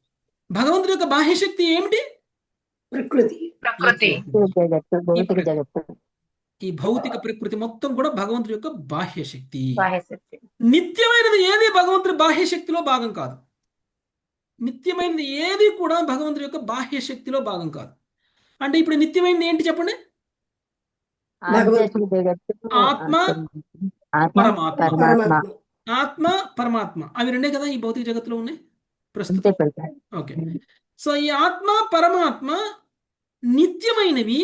భగవంతుడి యొక్క బాహ్య శక్తి ఏమిటి? ప్రకృతి. భౌతిక జగత్తు. ఈ భౌతిక ప్రకృతి మొత్తం కూడా భగవంతుడి యొక్క బాహ్య శక్తి. బాహ్యశక్తి. నిత్యమైనది ఏది భగవంతుడి బాహ్య శక్తిలో భాగం కాదు. నిత్యమైనది ఏది కూడా భగవంతుడి యొక్క బాహ్య శక్తిలో భాగం కాదు. అంటే ఇప్పుడు నిత్యమైనది ఏంటి చెప్పండి? ఆధ్యాత్మిక జగత్తు. ఆత్మ, పరమాత్మ. పరమాత్మ. ఆత్మ, పరమాత్మ అవి రెండే కదా ఈ భౌతిక జగత్తులో ఉన్నాయి ప్రస్తుతం. ఓకే, సో ఈ ఆత్మ పరమాత్మ నిత్యమైనవి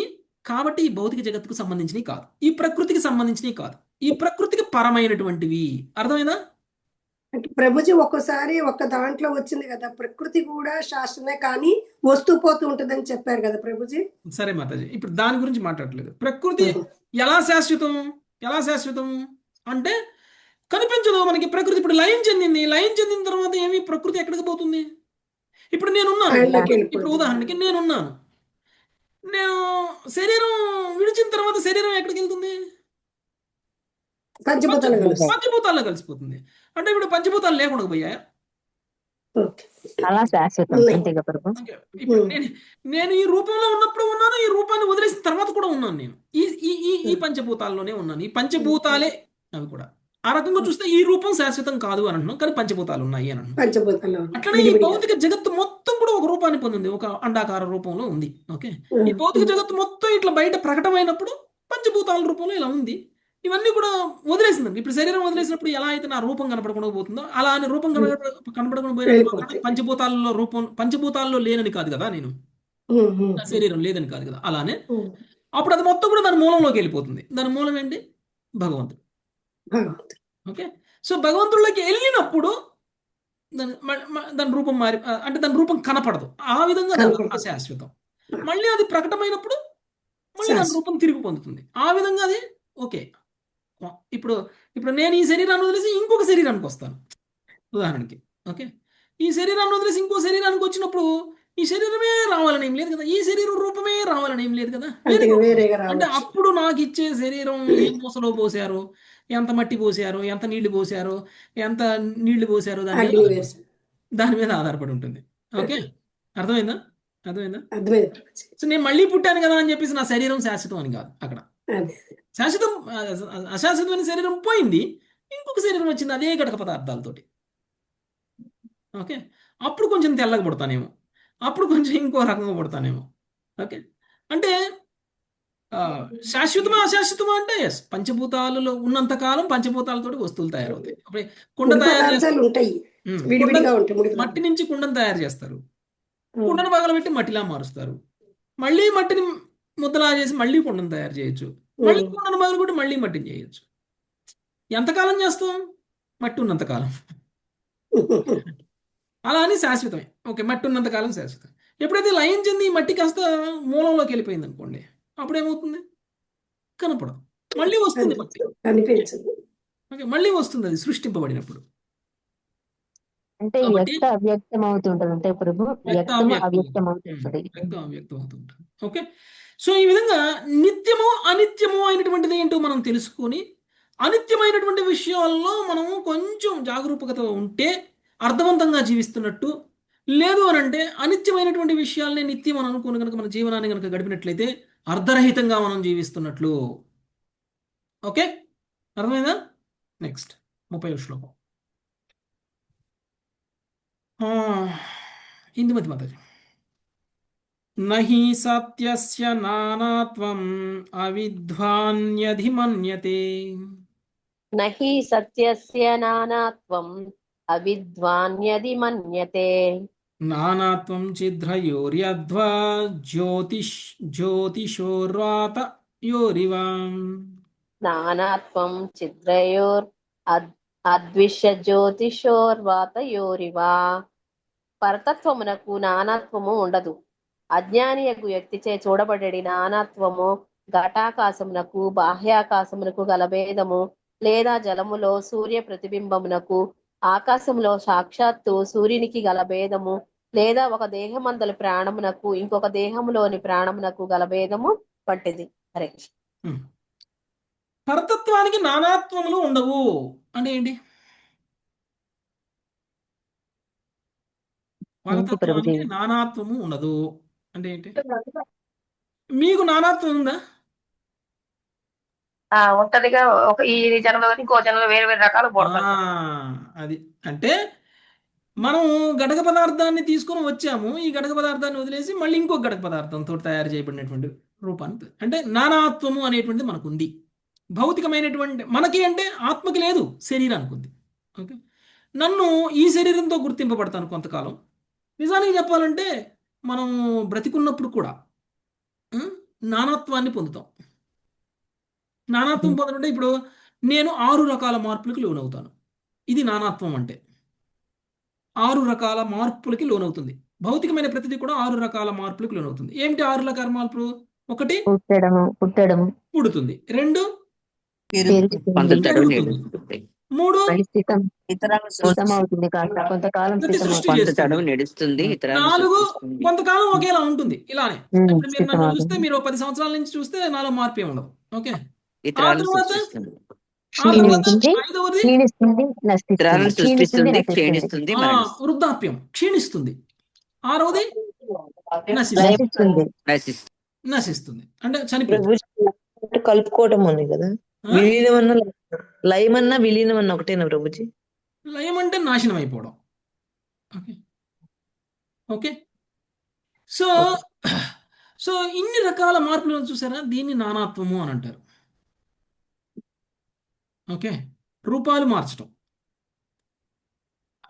కాబట్టి ఈ భౌతిక జగత్తుకు సంబంధించినవి కాదు, ఈ ప్రకృతికి సంబంధించినవి కాదు, ఈ ప్రకృతికి పరమైనటువంటివి. అర్థమైందా? అంటే ప్రభుజీ ఒక్కోసారి ఒక దాంట్లో వచ్చింది కదా, ప్రకృతి కూడా శాస్త్రమే కానీ వస్తూ పోతూ ఉంటుందని చెప్పారు కదా ప్రభుజీ. సరే మాతాజీ, ఇప్పుడు దాని గురించి మాట్లాడట్లేదు. ప్రకృతి ఎలా శాశ్వతం? ఎలా శాశ్వతం అంటే కనిపించదు మనకి ప్రకృతి. ఇప్పుడు లయం చెందిన తర్వాత ఏమి ప్రకృతి ఎక్కడికి పోతుంది? ఇప్పుడు నేనున్నాను, ఇప్పుడు ఉదాహరణకి నేనున్నాను, నేను శరీరం విడిచిన తర్వాత శరీరం ఎక్కడికి వెళ్తుంది? పంచభూతాల్లో కలిసిపోతుంది. అంటే ఇప్పుడు పంచభూతాలు లేకుండా పోయాయా? అలా శాశ్వతం. ఇప్పుడు నేను ఈ రూపంలో ఉన్నప్పుడు ఉన్నాను, ఈ రూపాన్ని వదిలేసిన తర్వాత కూడా ఉన్నాను. నేను ఈ పంచభూతాల్లోనే ఉన్నాను. ఈ పంచభూతాలే అవి కూడా. ఆ రకంగా చూస్తే ఈ రూపం శాశ్వతం కాదు అని అంటున్నాం, కానీ పంచభూతాలు ఉన్నాయి అని అంటున్నాం. అట్లనే ఈ భౌతిక జగత్తు మొత్తం కూడా ఒక రూపాన్ని పొందింది, ఒక అండాకార రూపంలో ఉంది. ఓకే, ఈ భౌతిక జగత్తు మొత్తం ఇట్లా బయట ప్రకటమైనప్పుడు పంచభూతాల రూపంలో ఇలా ఉంది. ఇవన్నీ కూడా వదిలేసిందండి. ఇప్పుడు శరీరం వదిలేసినప్పుడు ఎలా అయితే నా రూపం కనపడకుండా పోతుందో అలా అని రూపం కనపడకుండా పోయినంత మాత్రాన వెళ్ళిపోతాయి. పంచభూతాల్లో లేనని కాదు కదా నేను. ఉమ్, ఉమ్, నా శరీరం లేదని కాదు కదా. అలానే ఉమ్. అప్పుడు అది మొత్తం కూడా దాని మూలంలోకి వెళ్ళిపోతుంది. దాని మూలం ఏంటి? భగవంతుడు. భగవంతుడు. ఓకే. సో భగవంతుడిలోకి వెళ్ళినప్పుడు దాని రూపం మారి అంటే దాని రూపం కనపడదు. ఆ విధంగా అది కనపడదు. అశాశ్వతం. మళ్ళీ అది ప్రకటమైనప్పుడు మళ్ళీ దాని శాశ్వతం. రూపం తిరిగి పొందుతుంది. ఆ విధంగా అది ఓకే. ఇప్పుడు ఇప్పుడు నేను ఈ శరీరాన్ని వదిలేసి ఇంకొక శరీరానికి వస్తాను ఉదాహరణకి. ఓకే. ఈ శరీరాన్ని వదిలేసి ఇంకో శరీరానికి వచ్చినప్పుడు ఈ శరీరమే రావాలని ఏం లేదు కదా. ఈ శరీరం రూపమే రావాలని ఏం లేదు కదా. అంతే వేరేగా వేరేగా అంటే రావచ్చు. అప్పుడు నాకు ఇచ్చే శరీరం ఏ మూసలో పోసారు, ఎంత మట్టి పోసారు, ఎంత నీళ్లు పోసారు, ఎంత నీళ్లు పోసారు అగ్ని వేసి దాని మీద ఆధారపడి ఉంటుంది. ఓకే. అర్థమైందా? అర్థమైందా? అర్థమైంది. సో నేను మళ్ళీ పుట్టాను కదా అని చెప్పేసి నా శరీరం శాశ్వతం అని కాదు. అక్కడ అదే శాశ్వతం అశాశ్వతమైన శరీరం పోయింది, ఇంకొక శరీరం వచ్చింది అదే ఘటక పదార్థాలతోటి. ఓకే. అప్పుడు కొంచెం తెల్లగా పుడతానేమో, అప్పుడు కొంచెం ఇంకో రకంగా పుడతానేమో. ఓకే. అంటే శాశ్వతమా అశాశ్వతమా అంటే ఎస్, పంచభూతాలలో ఉన్నంత కాలం పంచభూతాలతోటి వస్తువులు తయారవుతాయి. అప్పుడు కుండ ముడి తయారు చేస్తారు. పదార్థాలు ఉంటాయి, విడివిడిగా ఉంటాయి ముడి మట్టి పదార్థాలు. నుంచి కుండను తయారు చేస్తారు. కుండను పగలబెట్టి మట్టిలా మారుస్తారు. మళ్ళీ మట్టిని ముద్దలా చేసి మళ్ళీ కుండను తయారు చేయొచ్చు. మళ్ళీ కుండను పగలగొట్టి మళ్ళీ మట్టిని చేయొచ్చు. ఎంతకాలం చేస్తాం? మట్టి ఉన్నంతకాలం. అలా అని శాశ్వతమే. ఓకే. మట్టి ఉన్నంతకాలం శాశ్వతం. ఎప్పుడైతే లయం చెంది ఈ మట్టి కాస్త మూలంలోకి వెళ్ళిపోయింది అనుకోండి, అప్పుడు ఏమవుతుంది? కనపడదు. మళ్ళీ వస్తుంది మట్టి. కనిపించదు. ఓకే. మళ్ళీ వస్తుంది అది సృష్టింపబడినప్పుడు. అంటే కాబట్టి వ్యక్త అవ్యక్తం అవుతుంటది. అంటే ప్రభు వ్యక్తం అవ్యక్తం అవుతుంటది. వ్యక్తం అవ్యక్తం అవుతుంటుంది. ఓకే. సో ఈ విధంగా నిత్యము అనిత్యము అయినటువంటిది ఏంటో మనం తెలుసుకొని అనిత్యమైనటువంటి విషయాల్లో మనము కొంచెం జాగరూకత ఉంటే అర్థవంతంగా జీవిస్తున్నట్టు, లేదు అని అంటే అనిత్యమైనటువంటి విషయాల్ని నిత్యం అని అనుకుని కనుక మన జీవనాన్ని కనుక గడిపినట్లయితే అర్ధరహితంగా మనం జీవిస్తున్నట్లు. ఓకే. అర్థమైందా? నెక్స్ట్ 30వ శ్లోకం. ఇందుమతి మాతాజీ. నహి సత్యస్య నానాత్వం అవిద్వాన్యధిమన్యతే. నహి సత్యస్య నానాత్వం అవిద్వాన్యది మన్యతే. నానాత్వం ఛిద్రయోర్యధ్వా జ్యోతిషోర్వాత నానాత్వం ఛిద్రయోర్ అద్విష్య జ్యోతిషోర్వాతయోరివా. పరతత్వమునకు నానాత్వము ఉండదు. అజ్ఞానియకు వ్యక్తిచే చూడబడేది నానాత్వము ఘటాకాశమునకు బాహ్యాకాశమునకు గల భేదము, లేదా జలములో సూర్య ప్రతిబింబమునకు ఆకాశంలో సాక్షాత్తు సూర్యునికి గల భేదము, లేదా ఒక దేహమందలి ప్రాణమునకు ఇంకొక దేహములోని ప్రాణమునకు గల భేదము వంటిది. హరే కృష్ణ. పరతత్వానికి నానాత్వములు ఉండవు అంటే ఏంటి? పరతత్వానికి నానాత్వము ఉండదు అంటే ఏంటి? మీకు నానాత్వం ఉందా? ఉంటదిగా. ఒక ఈ జనంలో ఇంకో జనంలో వేరు వేరు రకాలు పుడతారు. అది అంటే మనం ఘటక పదార్థాన్ని తీసుకొని వచ్చాము, ఈ ఘటక పదార్థాన్ని వదిలేసి మళ్ళీ ఇంకో ఘటక పదార్థంతో తయారు చేయబడినటువంటి రూపాన్ని అంటే నానాత్వము అనేటువంటిది మనకు ఉంది. భౌతికమైనటువంటి మనకి అంటే ఆత్మకి లేదు, శరీరానికి ఉంది. ఓకే. నన్ను ఈ శరీరంతో గుర్తింపబడతాను కొంతకాలం. నిజానికి చెప్పాలంటే మనం బ్రతికున్నప్పుడు కూడా నానాత్వాన్ని పొందుతాం. నానాత్వం పొందడంటే ఇప్పుడు నేను 6 రకాల మార్పులకు లోనవుతాను. ఇది నానాత్వం అంటే 6 రకాల మార్పులకి లోనవుతుంది. భౌతికమైన ప్రతిదీ కూడా 6 రకాల మార్పులకు లోనవుతుంది. ఏమిటి 6 రకాల మార్పులు? 1 పుట్టడం పుడుతుంది, 2 పెరుగుతుంది, 3 అవుతుంది, కొంతకాలం సృష్టి చేస్తుంది, 4 కొంతకాలం ఒకేలా ఉంటుంది. ఇలానే ఇప్పుడు మీరు నన్ను చూస్తే, మీరు 10 సంవత్సరాల నుంచి చూస్తే నాలో మార్పు ఏమి ఉండదు. ఓకే. ఆ తర్వాత 5వది వృద్ధాప్యం, క్షీణిస్తుంది. 6వది నశిస్తుంది అంటే చనిపోతుంది. కలుపుకోవటం ఉంది కదా, విలీనమన్న లయమన్నా విలీనమన్న ఒకటేనా ప్రభుజీ? లయం అంటే నాశనం అయిపోవడం. ఓకే. ఓకే. సో ఇన్ని రకాల మార్పులను చూసారా, దీన్ని నానాత్వము అని అంటారు. ఓకే, రూపాలు మార్చడం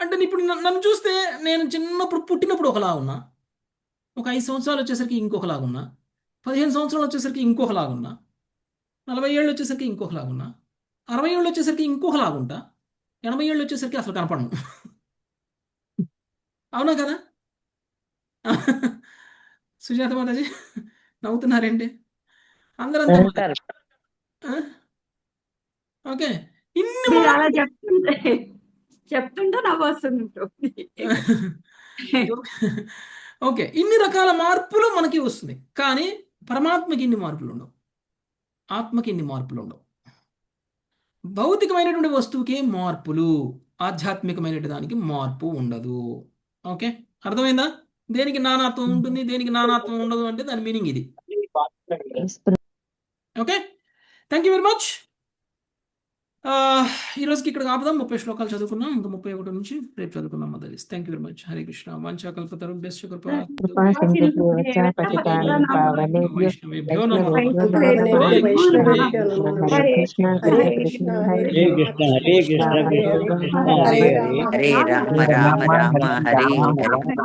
అంటే ఇప్పుడు నన్ను చూస్తే నేను చిన్నప్పుడు పుట్టినప్పుడు ఒకలా ఉన్నా, ఒక 5 సంవత్సరాలు వచ్చేసరికి ఇంకొకలాగున్నా, 15 సంవత్సరాలు వచ్చేసరికి ఇంకొకలాగున్నా, 40 ఏళ్ళు వచ్చేసరికి ఇంకొకలాగున్నా, 60 ఏళ్ళు వచ్చేసరికి ఇంకొకలాగుంటా, 80 ఏళ్ళు వచ్చేసరికి అసలు కనపడను. అవునా కదా? సుజాత మాతాజీ నవ్వుతున్నారేంటి? అందరూ అంతే మరి. కరెక్ట్. ఆ? ఓకే, ఇన్ని మీరు అలా మార్పులు చెప్తుంటే నవ్వు వస్తుంది. ఓకే, ఇన్ని రకాల మార్పులు మనకి వస్తుంది, కానీ పరమాత్మకి ఇన్ని మార్పులు ఉండవు, ఆత్మకి ఇన్ని మార్పులు ఉండవు. భౌతికమైనటువంటి వస్తువుకి మార్పులు, ఆధ్యాత్మికమైనటువంటి దానికి మార్పు ఉండదు. ఓకే, అర్థమైందా? దేనికి నానాత్వం ఉంటుంది, దేనికి నానాత్వం ఉండదు అంటే దాని మీనింగ్ ఇది. Okay, thank you very much. ఈ రోజుకి ఇక్కడ ఆపుదాం. 30 శ్లోకాలు చదువుకున్నాం, ఇంకా 31 నుంచి రేపు చదువుకున్నాం. Mothers thank you very much. Hare Krishna. వాంఛాకల్పతరు బెస్ట్ కృపా వైష్ణవేభ్యో నమః. వైష్ణవేభ్యో వైష్ణవేభ్యో నమో హరే నమః. హరే కృష్ణ హరే హరే కృష్ణ హరే కృష్ణ కృష్ణ కృష్ణ హరే హరే హరే రామ రామ రామ హరే హరే.